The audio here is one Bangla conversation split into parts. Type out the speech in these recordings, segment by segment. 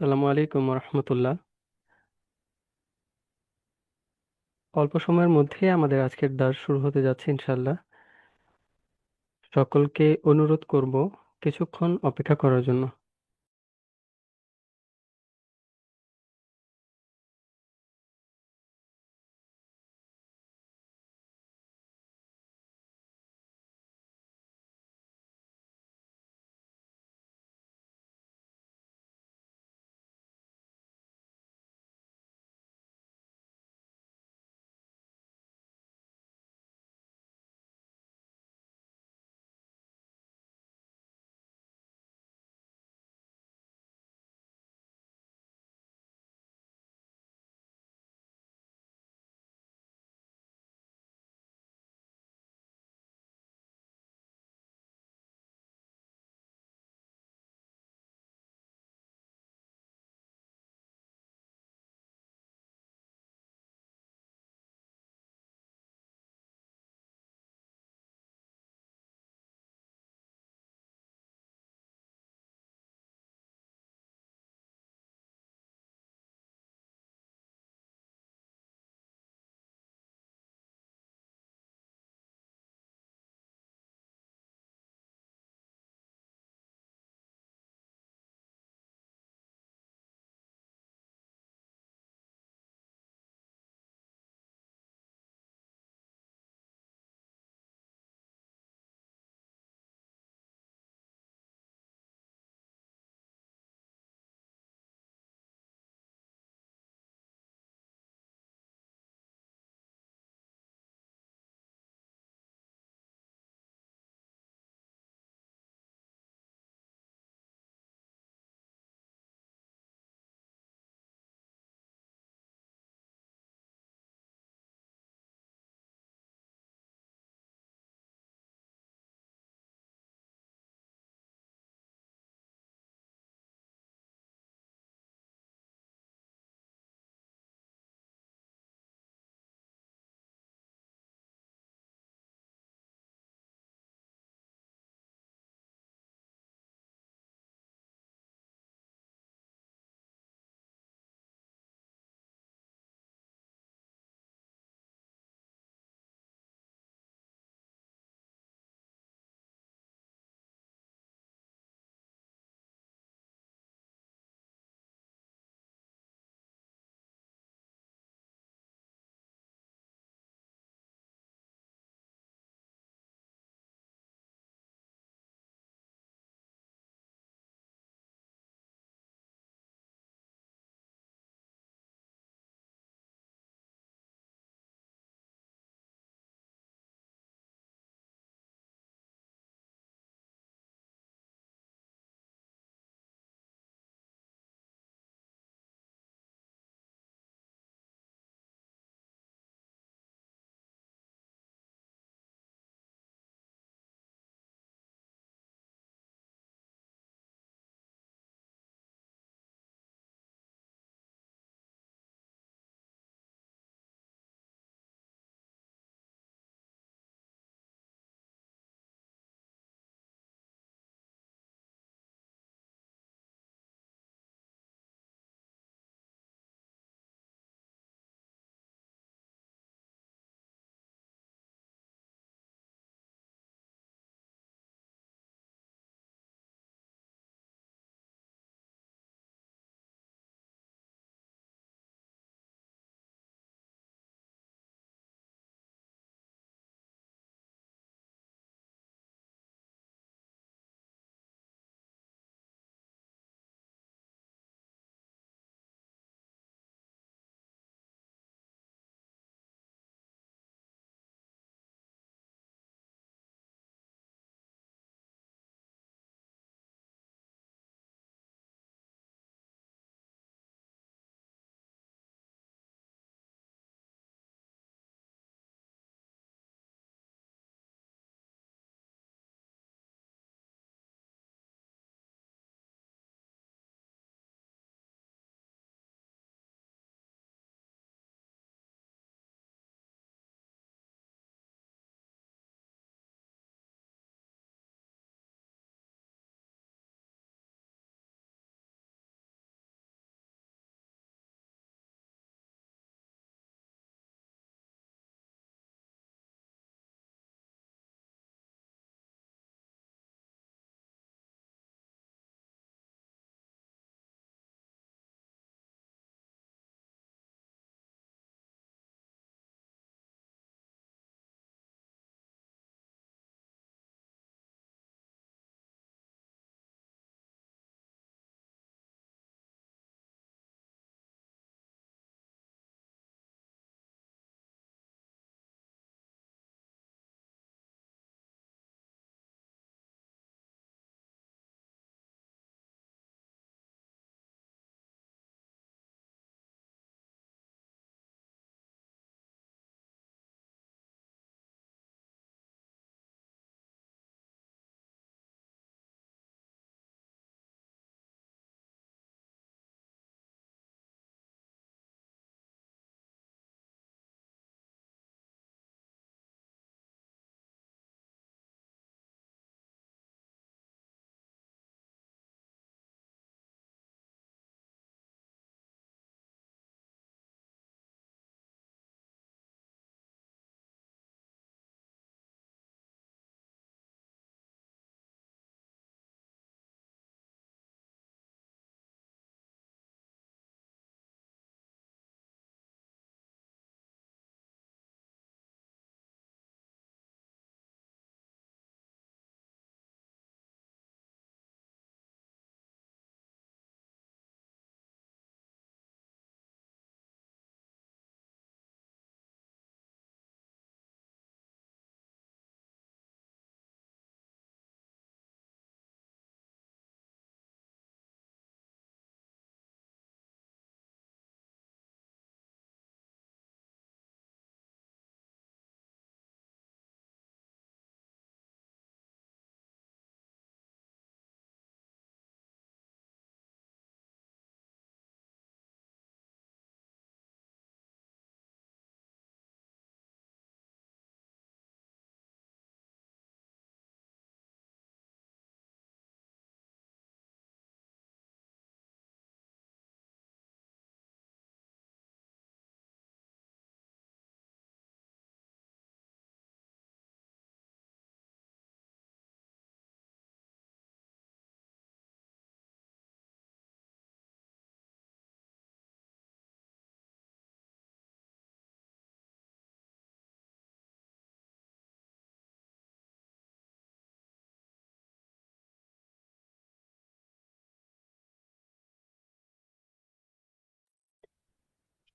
আসসালামু আলাইকুম রহমতুল্লাহ। অল্প সময়ের মধ্যেই আমাদের আজকের দাস শুরু হতে যাচ্ছে ইনশাল্লাহ। সকলকে অনুরোধ করব কিছুক্ষণ অপেক্ষা করার জন্য।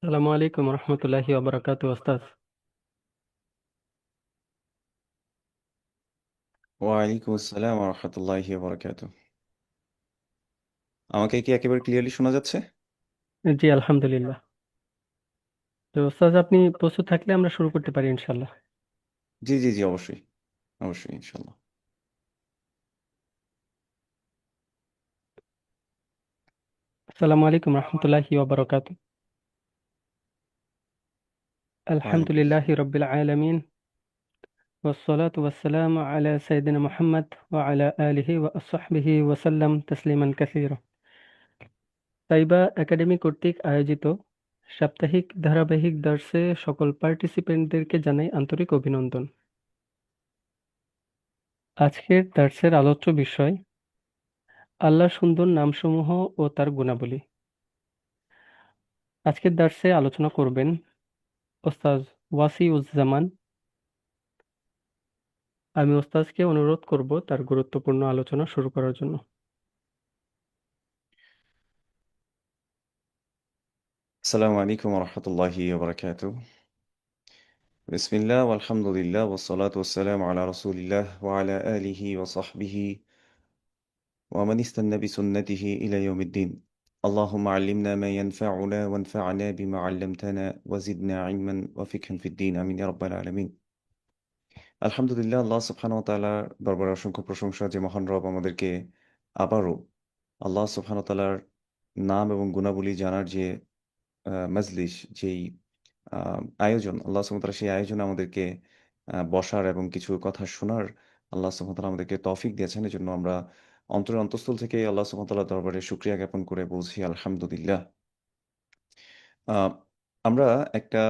আসসালামু আলাইকুম রহমতুল্লাহি ওবরাকাতু ওস্তাদ। ওয়ালাইকুম আসসালাম রহমতুল্লাহি বারাকাতুহ। আমাকে কি একেবারে ক্লিয়ারলি শোনা যাচ্ছে? জি আলহামদুলিল্লাহ। তো ওস্তাদ, আপনি প্রস্তুত থাকলে আমরা শুরু করতে পারি ইনশাল্লাহ। জি জি জি, অবশ্যই অবশ্যই ইনশাল্লাহ। আসসালামু আলাইকুম রহমতুল্লাহি ওবরাকাতু। ওয়ালাইকুম আলহামদুলিল্লাহি আসসালাম। রাব্বিল আলামিন ওয়াসসালাতু ওয়াসসালামু আলা সাইয়্যিদিনা মুহাম্মদ ওয়া আলা আলিহি ওয়া আসহাবিহি ওয়া সাল্লাম তাসলিমান কাসীরা। তাইবা একাডেমি কর্তৃক আয়োজিত সাপ্তাহিক ধারাবাহিক দার্সে সকল পার্টিসিপেন্টদেরকে জানাই আন্তরিক অভিনন্দন। আজকের দার্সের আলোচ্য বিষয় আল্লাহর সুন্দর নামসমূহ ও তার গুণাবলী। আজকের দার্সে আলোচনা করবেন ওস্তাজ ওয়াসিউজ্জামান। আমি ওস্তাজকে অনুরোধ করব তার গুরুত্বপূর্ণ আলোচনা শুরু করার জন্য। আসসালামু আলাইকুম রহমতুল্লাহি বারাকাতুহ। বিসমিল্লাহ আলহামদুলিল্লাহ ওয়াসসালাতু ওয়াসসালামু আলা রাসূলিল্লাহ ওয়া আলা আলিহি ওয়া সাহবিহি ওয়া মান ইস্তান্না বিসুন্নতিহি ইলা ইয়াউমিদ্দিন। اللهم علمنا ما ينفعنا وانفعنا بما علمتنا وزدنا علما وفقها في الدين آمين يا رب العالمين। আলহামদুলিল্লাহ, আল্লাহ সুবহানাহু ওয়া তাআলার দরবারে অসংখ্য প্রশংসা যে মহান রব আমাদেরকে আবারও আল্লাহ সুবহানাহু ওয়া তাআলার নাম এবং গুণাবলী জানার যে মাজলিস, যেই আ আয়োজন, আল্লাহ সুবহানাহু ওয়া তাআলা সেই আয়োজনে আমাদেরকে বসার এবং কিছু কথা শোনার আল্লাহ সুবহানাহু ওয়া তাআলা আমাদেরকে তৌফিক দিয়েছেন। এজন্য আমরা অন্তরের অন্তঃস্থল থেকে আল্লাহ সুবহানাহু ওয়া তাআলার দরবারে শুকরিয়া জ্ঞাপন করে বলছি আলহামদুলিল্লাহ। আ আমরা একটা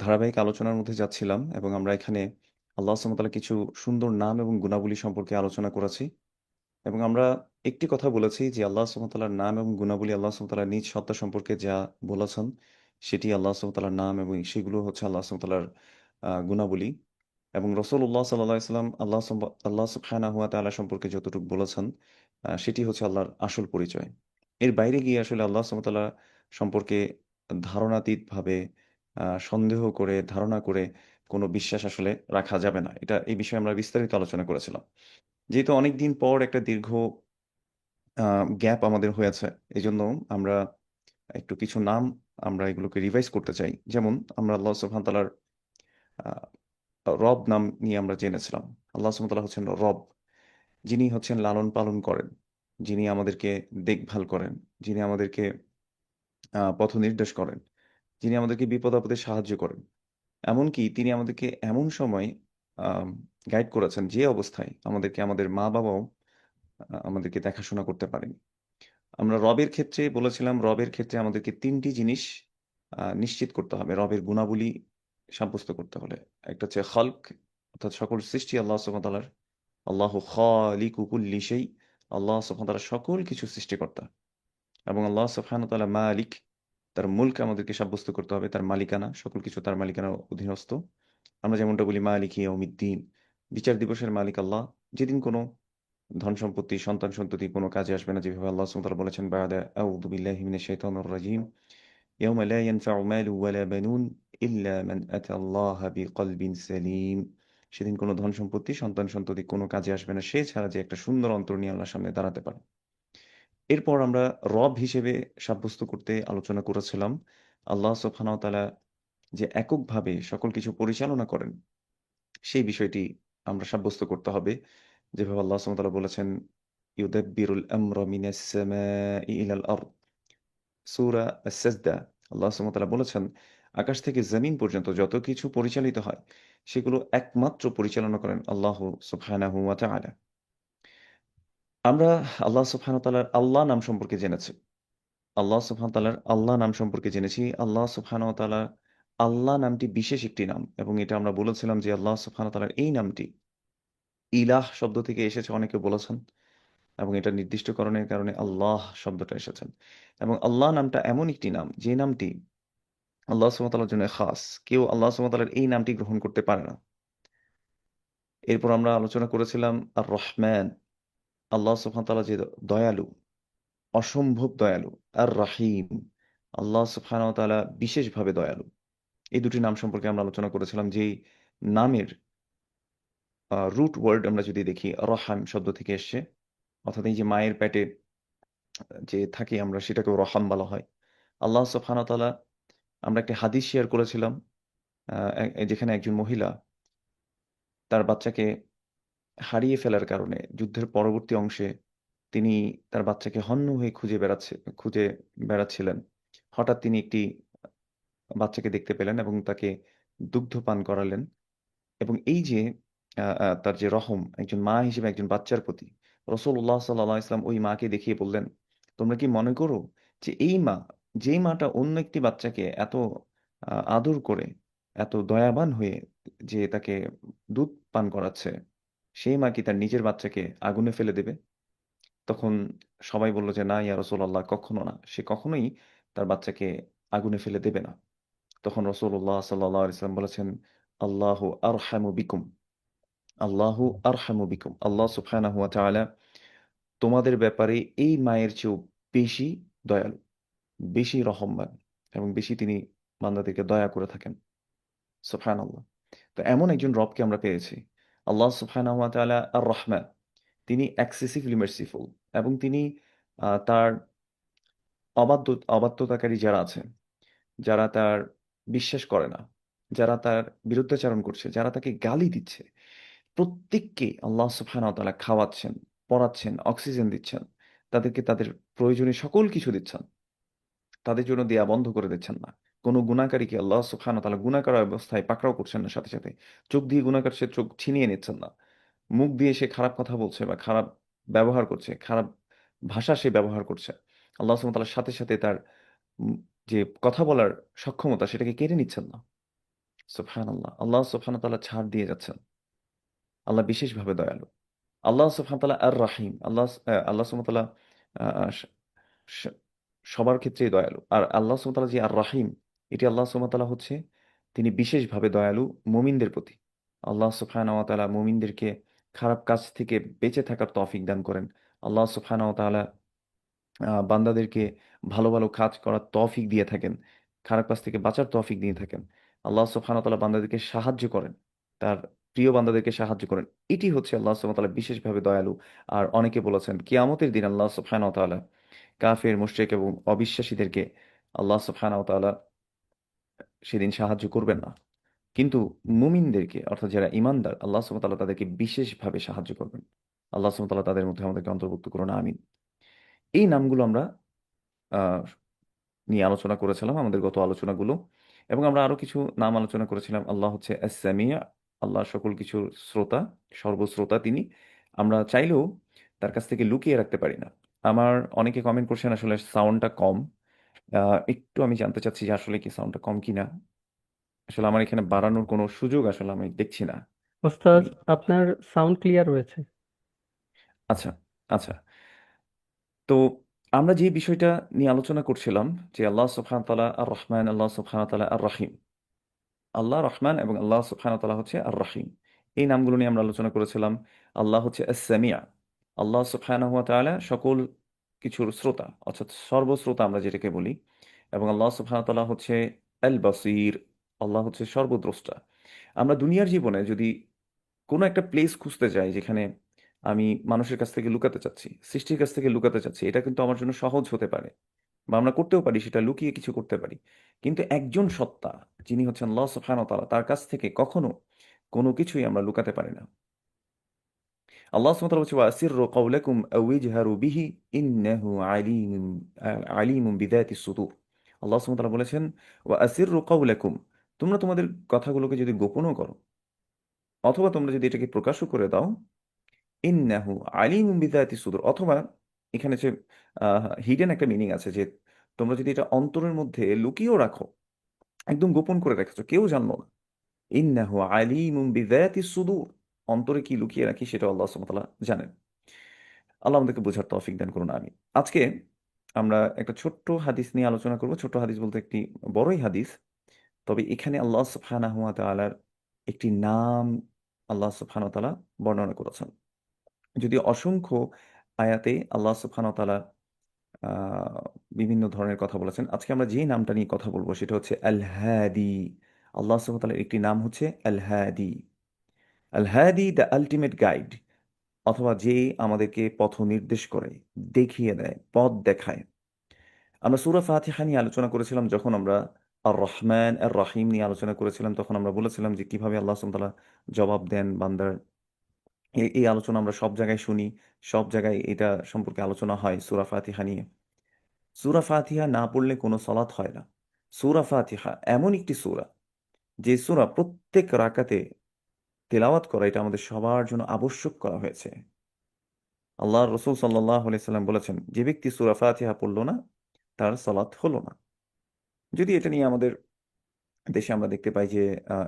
ধারাবাহিক আলোচনার মধ্যে যাচ্ছিলাম এবং আমরা এখানে আল্লাহ সুবহানাহু ওয়া তাআলার কিছু সুন্দর নাম এবং গুণাবলী সম্পর্কে আলোচনা করেছি। এবং আমরা একটি কথা বলেছি যে আল্লাহ সুবহানাহু ওয়া তাআলার নাম এবং গুণাবলী, আল্লাহ সুবহানাহু ওয়া তাআলার নিজ সত্তা সম্পর্কে যা বলেছেন, সেটি আল্লাহ সুবহানাহু ওয়া তাআলার নাম এবং সেগুলো হচ্ছে আল্লাহ সুবহানাহু ওয়া তাআলার গুণাবলী। এবং রাসূলুল্লাহ সাল্লাল্লাহু আলাইহি ওয়াসাল্লাম আল্লাহ সুবহানাহু ওয়া তাআলা সম্পর্কে যতটুকু বলেছেন, সেটি হচ্ছে আল্লাহর আসল পরিচয়। এর বাইরে গিয়ে আসলে আল্লাহ সুবহানাহু ওয়া তাআলা সম্পর্কে ধারণাতীতভাবে সন্দেহ করে, ধারণা করে কোনো বিশ্বাস আসলে রাখা যাবে না। এই বিষয়ে আমরা বিস্তারিত আলোচনা করেছিলাম। যেহেতু অনেকদিন পর একটা দীর্ঘ আ গ্যাপ আমাদের হয়েছে, এজন্য আমরা একটু কিছু নাম আমরা এগুলোকে রিভাইজ করতে চাই। যেমন আমরা আল্লাহ সুবহানাহু ওয়া তাআলার আ রব নাম নিয়ে আমরা জেনেছিলাম। আল্লাহ সুবহানাহু ওয়া তাআলা হচ্ছেন রব, যিনি হচ্ছেন লালন-পালন করেন, যিনি আমাদেরকে দেখভাল করেন, যিনি আমাদেরকে পথ নির্দেশ করেন, যিনি আমাদেরকে বিপদ-আপদে সাহায্য করেন। এমনকি তিনি আমাদেরকে এমন সময় আম গাইড করেছেন যে অবস্থায় আমাদেরকে আমাদের মা-বাবাও আমাদেরকে দেখাশোনা করতে পারেনি। আমরা রবের ক্ষেত্রে বলেছিলাম, রবের ক্ষেত্রে আমাদেরকে ৩ টি জিনিস নিশ্চিত করতে হবে রবের গুণাবলী সাব্যস্ত করতে হলে। একটা হচ্ছে খালক, অর্থাৎ সকল সৃষ্টি আল্লাহ সুবহানাহু ওয়া তাআলার। আল্লাহু খালিকু কুল্লি শাই। আল্লাহ সুবহানাহু ওয়া তাআলা সকল কিছুর সৃষ্টিকর্তা। এবং আল্লাহ সুবহানাহু ওয়া তাআলা মালিক, তার মুলক আমাদেরকে সাব্যস্ত করতে হবে, তার মালিকানা, সকল কিছু তার মালিকানার অধীনস্থ। আমরা যেমনটা বলি মালিকি ইয়াউমিদ্দিন, বিচার দিবসের মালিক আল্লাহ। যেদিন কোনো ধন-সম্পত্তি, সন্তান-সন্ততি কোনো কাজে আসবে না, যেভাবে আল্লাহ সুবহানাহু ওয়া তাআলা বলেছেন বা'দা আউযু বিল্লাহি মিনাশ শাইতানির রাজীম। ইয়াওমা লা ইয়ানফা'ু মালুন ওয়ালা বানুন ইল্লা মান আতাল্লাহা বিকলবিন সালিম। সেদিন কোনো ধন-সম্পত্তি, সন্তান-সন্ততি কোনো কাজে আসবে না, সে ছাড়া যে একটা সুন্দর অন্তর নিয়ে আল্লাহর সামনে দাঁড়াতে পারে। এরপর আমরা রব হিসেবে সাব্যস্ত করতে আলোচনা করেছিলাম আল্লাহ সুবহানাহু ওয়া তাআলা যে এককভাবে সকল কিছু পরিচালনা করেন, সেই বিষয়টি আমরা সাব্যস্ত করতে হবে। যেভাবে আল্লাহ সুবহানাহু ওয়া তাআলা বলেছেন, ইউদাব্বিরুল আমরা মিনাস সামাই ইলাল আরদ। সূরা আস-সাজদা। আল্লাহ সুবহানাহু ওয়া তাআলা বলেছেন, আকাশ থেকে জমিন পর্যন্ত যত কিছু পরিচালিত হয়, সেগুলো একমাত্র পরিচালনা করেন আল্লাহ সুবহানাহু ওয়া তাআলা। আমরা আল্লাহ সুবহানাহু ওয়া তাআলার আল্লাহ নাম সম্পর্কে জেনেছি। আল্লাহ সুবহানাহু ওয়া তাআলার আল্লাহ নাম সম্পর্কে জেনেছি। আল্লাহ সুবহানাহু ওয়া তাআলা আল্লাহ নামটি বিশেষ একটি নাম এবং এটা আমরা বলেছিলাম যে আল্লাহ সুবহানাহু ওয়া তাআলার এই নামটি ইলাহ শব্দ থেকে এসেছে, অনেকে বলেছেন। এবং এটা নির্দিষ্টকরণের কারণে আল্লাহ শব্দটা এসেছেন। এবং আল্লাহ নামটা এমন একটি নাম, যে নামটি আল্লাহ সুবহানাহু ওয়া তাআলার জন্য খাস। কেউ আল্লাহ সুবহানাহু ওয়া তাআলার এই নামটি গ্রহণ করতে পারে না। এরপর আমরা আলোচনা করেছিলাম আর-রহমান। আল্লাহ সুবহানাহু ওয়া তাআলা যে দয়ালু, অসম্ভব দয়ালু। আর-রাহিম। আল্লাহ সুবহানাহু ওয়া তাআলা বিশেষভাবে দয়ালু। এই দুটি নাম সম্পর্কে আমরা আলোচনা করেছিলাম, যেই নামের রুট ওয়ার্ড আমরা যদি দেখি, রহাম শব্দ থেকে এসছে। অর্থাৎ এই যে মায়ের পেটে যে থাকি আমরা, সেটাকেও রহাম বলা হয়। আল্লাহ সুবহানাহু ওয়া তাআলা, আমরা একটা হাদিস শেয়ার করেছিলাম, যেখানে একজন মহিলা তার বাচ্চাকে হারিয়ে ফেলার কারণে যুদ্ধের পরবর্তী অংশে তিনি তার বাচ্চাকে হন্য হয়ে খুঁজে বেড়াচ্ছিলেন। হঠাৎ তিনি একটি বাচ্চাকে দেখতে পেলেন এবং তাকে দুগ্ধ পান করালেন। এবং এই যে তার যে রহম, একজন মা হিসেবে একজন বাচ্চার প্রতি, রাসূলুল্লাহ সাল্লাল্লাহু আলাইহি ওয়াসাল্লাম ওই মাকে দেখিয়ে বললেন, তোমরা কি মনে করো যে এই মা, যেই মাটা অন্য একটি বাচ্চাকে এত আদর করে, এত দয়াবান হয়ে যে তাকে দুধ পান করাচ্ছে, সেই মা কি তার নিজের বাচ্চাকে আগুনে ফেলে দেবে? তখন সবাই বলল যে, না ইয়া রাসূলুল্লাহ, কখনো না। সে কখনোই তার বাচ্চাকে আগুনে ফেলে দেবে না। তখন রাসূলুল্লাহ সাল্লাল্লাহু আলাইহি ওয়াসাল্লাম বলেছেন, আল্লাহু আরহামু বিকুম। আল্লাহু আরহামু বিকুম। আল্লাহ সুবহানাহু ওয়া তাআলা তোমাদের ব্যাপারে এই মায়ের চেয়েও বেশি দয়ালু, বেশি রহমবান, এবং বেশি তিনি বান্দাদেরকে দয়া করে থাকেন। সুবহানাল্লাহ। তো এমন একজন রবকে আমরা পেয়েছি। আল্লাহ সুবহানাহু ওয়া তাআলা আর রহমান। তিনি এক্সেসিভলি মার্সিফুল, এবং তিনি তার অবাধ্য অবাধ্যতাকারী যারা আছে, যারা তার বিশ্বাস করে না, যারা তার বিরুদ্ধাচারণ করছে, যারা তাকে গালি দিচ্ছে, প্রত্যেককে আল্লাহ সুবহানাহু ওয়া তাআলা খাওয়াচ্ছেন, পড়াচ্ছেন, অক্সিজেন দিচ্ছেন। তাদেরকে তাদের প্রয়োজনীয় সকল কিছু দিচ্ছেন। তাদের জন্য দেয়া বন্ধ করে দিচ্ছেন না। কোনো গুনাহকারীকে আল্লাহ সুবহানাহু ওয়া তাআলা গুনাহ করা অবস্থায় পাকড়াও করছেন না সাথে, সাথে। চোখ দিয়ে গুনাহগার, সে চোখ ছিনিয়ে নিচ্ছেন না। মুখ দিয়ে সে খারাপ কথা বলছে বা খারাপ ব্যবহার করছে, খারাপ ভাষা সে ব্যবহার করছে, আল্লাহ সুবহানাহু ওয়া তাআলার সাথে, সাথে তার উম যে কথা বলার সক্ষমতা, সেটাকে কেড়ে নিচ্ছেন না। সুবহানাল্লাহ। আল্লাহ সুবহানাহু ওয়া তাআলা ছাড় দিয়ে যাচ্ছেন। আল্লাহ বিশেষভাবে দয়ালু। আল্লাহ সুবহানাহু ওয়া তাআলা আর রাহিম। আল্লাহ সুবহানাহু ওয়া তাআলা আ আ স স সবার ক্ষেত্রেই দয়ালু। আর আল্লাহ সুবহানাহু ওয়া তাআলা যে আর রাহিম, এটি আল্লাহ সুবহানাহু ওয়া তাআলা হচ্ছে, তিনি বিশেষভাবে দয়ালু মুমিনদের প্রতি। আল্লাহ সুবহানাহু ওয়া তাআলা মুমিনদেরকে খারাপ কাজ থেকে বেঁচে থাকার তৌফিক দান করেন। আল্লাহ সুবহানাহু ওয়া তাআলা বান্দাদেরকে ভালো, ভালো কাজ করার তৌফিক দিয়ে থাকেন। খারাপ কাজ থেকে বাঁচার তৌফিক দিয়ে থাকেন। আল্লাহ সুবহানাহু ওয়া তাআলা বান্দাদেরকে সাহায্য করেন। তার প্রিয় বান্দাদেরকে সাহায্য করেন। এটি হচ্ছে আল্লাহ সুবহানাহু ওয়া তাআলা বিশেষভাবে দয়ালু। আর অনেকে বলেছেন, কিয়ামতের দিন আল্লাহ সুবহানাহু ওয়া তাআলা কাফের, মুশরিক এবং অবিশ্বাসীদেরকে আল্লাহ সুবহানাহু ওয়া তাআলা সেদিন সাহায্য করবেন না। কিন্তু মুমিনদেরকে, অর্থাৎ যারা ঈমানদার, আল্লাহ সুবহানাহু ওয়া তাআলা তাদেরকে বিশেষভাবে সাহায্য করবেন। আল্লাহ সুবহানাহু ওয়া তাআলা তাদের মধ্যে আমাদেরকে অন্তর্ভুক্ত করুন, আমিন। এই নামগুলো আমরা আ নিয়ে আলোচনা করেছিলাম আমাদের গত আলোচনাগুলো, এবং আমরা আরো কিছু নাম আলোচনা করেছিলাম। আল্লাহ হচ্ছে আস-সামি', আল্লাহ সকল কিছুর শ্রোতা, সর্বশ্রোতা তিনি। আমরা চাইলেও তার কাছ থেকে লুকিয়ে রাখতে পারি না। আমার অনেকে কমেন্ট করছেন আসলে সাউন্ডটা কম। একটু আমি জানতে চাচ্ছি যে আসলে কি সাউন্ডটা কম কিনা? আসলে আমার এখানে বাড়ানোর কোনো সুযোগ আসলে আমি দেখছি না। ওস্তাদ, আমি আপনার সাউন্ড ক্লিয়ার রয়েছে। আচ্ছা, আচ্ছা। তো আমরা যে বিষয়টা নিয়ে আলোচনা করছিলাম, যে আল্লাহ সুবহানাহু ওয়া তাআলা আর রহমান, আল্লাহ সুবহানাহু ওয়া তাআলা আর রহিম। আল্লাহ রহমান এবং আল্লাহ সুবহানাহু ওয়া তাআলা হচ্ছে আর রহিম। এই নামগুলো নিয়ে আমরা আলোচনা করেছিলাম। আল্লাহ হচ্ছে আস-সামিয়া। আল্লাহ সুবহানাহু ওয়া তাআলা সকল কিছুর শ্রোতা, অর্থাৎ সর্বশ্রোতা আমরা যেটাকে বলি। এবং আল্লাহ সুবহানাহু ওয়া তাআলা হচ্ছে আল-বাসীর। আল্লাহ হচ্ছে সর্বদ্রষ্টা। আমরা দুনিয়ার জীবনে যদি কোনো একটা প্লেস খুঁজতে যাই, যেখানে আমি মানুষের কাছ থেকে লুকাতে চাচ্ছি, সৃষ্টির কাছ থেকে লুকাতে চাচ্ছি, এটা কিন্তু আমার জন্য সহজ হতে পারে। বা আমরা করতেও পারি, সেটা লুকিয়ে কিছু করতে পারি। কিন্তু একজন সত্তা, যিনি হচ্ছেন আল্লাহ সুবহানাহু ওয়া তাআলা, তার কাছ থেকে কখনো কোনো কিছুই আমরা লুকাতে পারি না। আল্লাহ সুবহানাহু ওয়া তাআলা বলছে, ওয়াসিররু কাওলাকুম আও ইজহারু বিহি ইন্নাহু আলিমুম বিযাতিস সুদূর। আল্লাহ সুবহানাহু ওয়া তাআলা বলেছেন, ওয়াসিররু কাওলাকুম, তোমরা তোমাদের কথাগুলোকে যদি গোপনও করো, অথবা তোমরা যদি এটাকে প্রকাশও করে দাও, ইন্নাহু আলিমুম বিযাতিস সুদূর, অথবা এখানে যে হিডেন একটা মিনিং আছে, যে তোমরা যদি এটা অন্তরের মধ্যে লুকিয়েও রাখো, একদম গোপন করে রেখেছো, কেউ জানলো না, ইন্নাহু আলিমুম বিযাতিস সুদূর, অন্তরে কি লুকিয়ে রাখি সেটা আল্লাহ সুবহানাহু ওয়া তাআলা জানেন। আল্লাহ আমাদেরকে বোঝার তৌফিক দান করুন, আমিন। আজকে আমরা একটা ছোট্ট হাদিস নিয়ে আলোচনা করব। ছোট্ট হাদিস বলতে একটি বড়ই হাদিস। তবে এখানে আল্লাহ সুবহানাহু ওয়া তাআলার একটি নাম আল্লাহ সুবহানাহু ওয়া তাআলা বর্ণনা করেছেন। যদিও অসংখ্য আয়াতে আল্লাহ সুবহানাহু ওয়া তাআলা আহ, বিভিন্ন ধরনের কথা বলেছেন। আজকে আমরা যে নামটা নিয়ে কথা বলবো সেটা হচ্ছে আল হাদি। আল্লাহ সুবহানাহু ওয়া তাআলার একটি নাম হচ্ছে আল হাদি। আল হাদি দ্য আলটিমেট গাইড, অথবা যে আমাদেরকে পথ নির্দেশ করে, দেখিয়ে দেয়, পথ দেখায়। আমরা সূরা ফাতিহা নিয়ে আলোচনা করেছিলাম, যখন আমরা আর রহমান আর রাহিম নিয়ে আলোচনা করেছিলাম, তখন আমরা বলেছিলাম যে কিভাবে আল্লাহ সুবহানাহু ওয়া তাআলা জবাব দেন বান্দার। এই আলোচনা আমরা সব জায়গায় শুনি, সব জায়গায় এটা সম্পর্কে আলোচনা হয় সূরা ফাতিহা নিয়ে। সূরা ফাতিহা না পড়লে কোনো সলাৎ হয় না। সূরা ফাতিহা এমন একটি সূরা, যে সূরা প্রত্যেক রাকাতে তেলাওয়াত করা এটা আমাদের সবার জন্য আবশ্যক করা হয়েছে। আল্লাহ রসুল সাল্লাল্লাহু আলাইহি সাল্লাম বলেছেন, যে ব্যক্তি সূরা ফাতিহা পড়ল না তার সলাৎ হলো না। যদি এটা নিয়ে আমাদের দেশে আমরা দেখতে পাই যে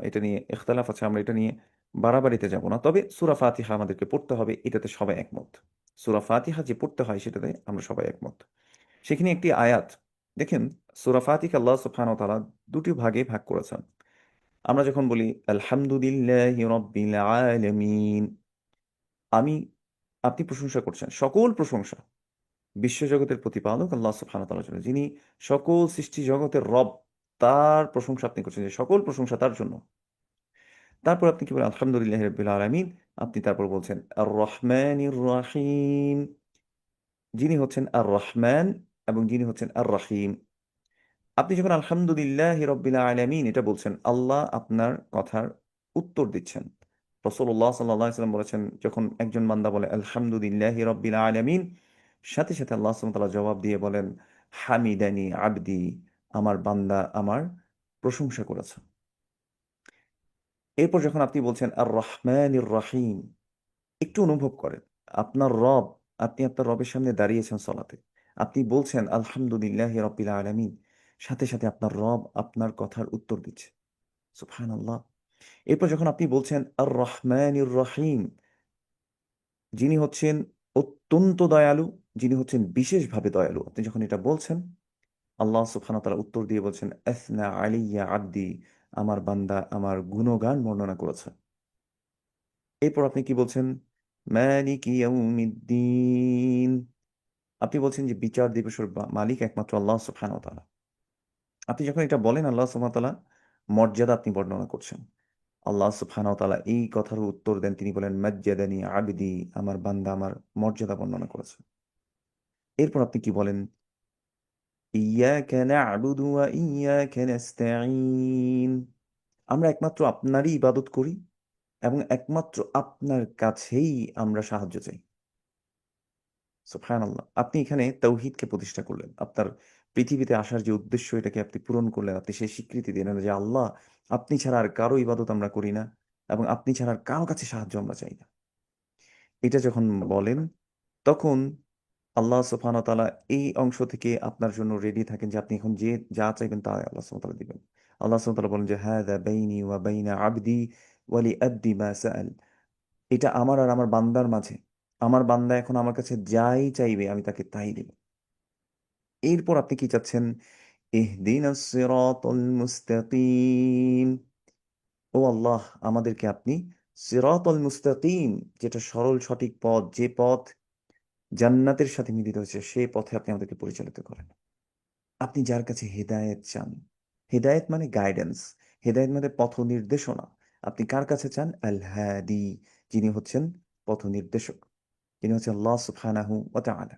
এটা নিয়ে ইখতিলাফ আছে, আমরা এটা নিয়ে বাড়াবাড়িতে যাব না, তবে সূরা ফাতিহা আমাদেরকে পড়তে হবে, এটাতে সবাই একমত। সূরা ফাতিহা যে পড়তে হয় সেটাতে আমরা সবাই একমত। সেখানে একটি আয়াত দেখেন, সূরা ফাতিহা আল্লাহ সুবহানাহু ওয়া তাআলা দুটি ভাগে ভাগ করেছেন। আমরা যখন বলি আলহামদুলিল্লাহি রাব্বিল আলামিন, আমি, আপনি প্রশংসা করছেন, সকল প্রশংসা বিশ্বজগতের প্রতিপালক আল্লাহ সুবহানাহু ওয়া তাআলার জন্য, যিনি সকল সৃষ্টি জগতের রব, তার প্রশংসা আপনি করছেন, যে সকল প্রশংসা তার জন্য। তারপর আপনি কি বলেন আলহামদুলিল্লাহি রাব্বিল আলামিন, আপনি তারপর বলছেন আর রহমানির রহিম, যিনি হচ্ছেন আর রহমান এবং যিনি হচ্ছেন আর রহিম। আপনি যখন আলহামদুলিল্লাহ রব্বিল আলামিন এটা বলছেন, আল্লাহ আপনার কথার উত্তর দিচ্ছেন। রাসূলুল্লাহ সাল্লাল্লাহু আলাইহি ওয়াসাল্লাম বলেছেন, যখন একজন বান্দা বলে আলহামদুলিল্লাহ রব্বিল আলামিন, সাথে সাথে আল্লাহ সুবহানাহু ওয়া তাআলা জবাব দিয়ে বলেন হামিদানি আবদি, আমার বান্দা আমার প্রশংসা করেছে। এরপর যখন আপনি বলছেন আর রহমানির রহিম, একটু অনুভব করেন আপনার রব, আপনি আপনার রবের সামনে দাঁড়িয়েছেন সলাতে, আপনি বলছেন আলহামদুলিল্লাহ রব্বিল আলামিন, সাথে সাথে আপনার রব আপনার কথার উত্তর দিচ্ছে। সুবহানাল্লাহ। এরপর যখন আপনি বলছেন আর রহমানির রহিম, যিনি হচ্ছেন অত্যন্ত দয়ালু, যিনি হচ্ছেন বিশেষভাবে দয়ালু, আপনি যখন এটা বলছেন, আল্লাহ সুবহানাহু ওয়া তাআলা উত্তর দিয়ে বলছেন আসনা আলাইয়া আব্দি, আমার বান্দা আমার গুণগান বর্ণনা করেছে। এরপর আপনি কি বলছেন মালিকি ইয়াউমিদ্দিন, আপনি বলছেন যে বিচার দিবসের মালিক একমাত্র আল্লাহ সুবহানাহু ওয়া তাআলা। আপনি যখন এটা বলেন, আল্লাহ সুবহানাহু ওয়া তাআলা মর্যাদা আপনি বর্ণনা করছেন। আল্লাহ সুবহানাহু ওয়া তাআলা এই কথার উত্তর দেন, তিনি বলেন মাজ্জাদানি আবদি, আমার বান্দা আমার মর্যাদা বর্ণনা করেছে। এরপর আপনি কি বলেন ইয়াকা না'বুদু ওয়া ইয়াকা নাস্তাঈন, আমরা একমাত্র আপনারই ইবাদত করি এবং একমাত্র আপনার কাছেই আমরা সাহায্য চাই। সুবহানাল্লাহ। আপনি এখানে তাওহীদকে প্রতিষ্ঠা করলেন। আপনার পৃথিবীতে আসার যে উদ্দেশ্য, এটাকে আপনি পূরণ করলেন। আপনি সেই স্বীকৃতি দিলেন যে আল্লাহ, আপনি ছাড়া আর কারো ইবাদত আমরা করি না এবং আপনি ছাড়া আর কারো কাছে সাহায্য আমরা চাই না। এটা যখন বলেন, তখন আল্লাহ সুবহানাহু ওয়া তাআলা এই অংশ থেকে আপনার জন্য রেডি থাকেন, যে আপনি এখন যে যা চাইবেন তা আল্লাহ সুবহানাহু ওয়া তাআলা দিবেন। আল্লাহ সুবহানাহু ওয়া তাআলা বলেন যে হাযা বাইনি ওয়া বাইনা আবদি ওয়া লি আবদি মা সাআল, এটা আমার আর আমার বান্দার মাঝে। আমার বান্দা এখন আমার কাছে যাই চাইবে আমি তাকে তাই দেব। এরপর আপনি কি চাচ্ছেন ইহদিনাস সিরাতাল মুস্তাকিম, ও আল্লাহ, আমাদেরকে আপনি সিরাতাল মুস্তাকিম, যেটা সরল সঠিক পথ, যে পথ জান্নাতের সাথে মিলিত হয়েছে, সেই পথে আপনি আমাদেরকে পরিচালিত করেন। আপনি যার কাছে হেদায়েত চান, হেদায়েত মানে গাইডেন্স, হেদায়েত মানে পথ নির্দেশনা, আপনি কার কাছে চান? আল হাদি, যিনি হচ্ছেন পথ নির্দেশক, যিনি হচ্ছেন আল্লাহ সুবহানাহু ওয়া তাআলা।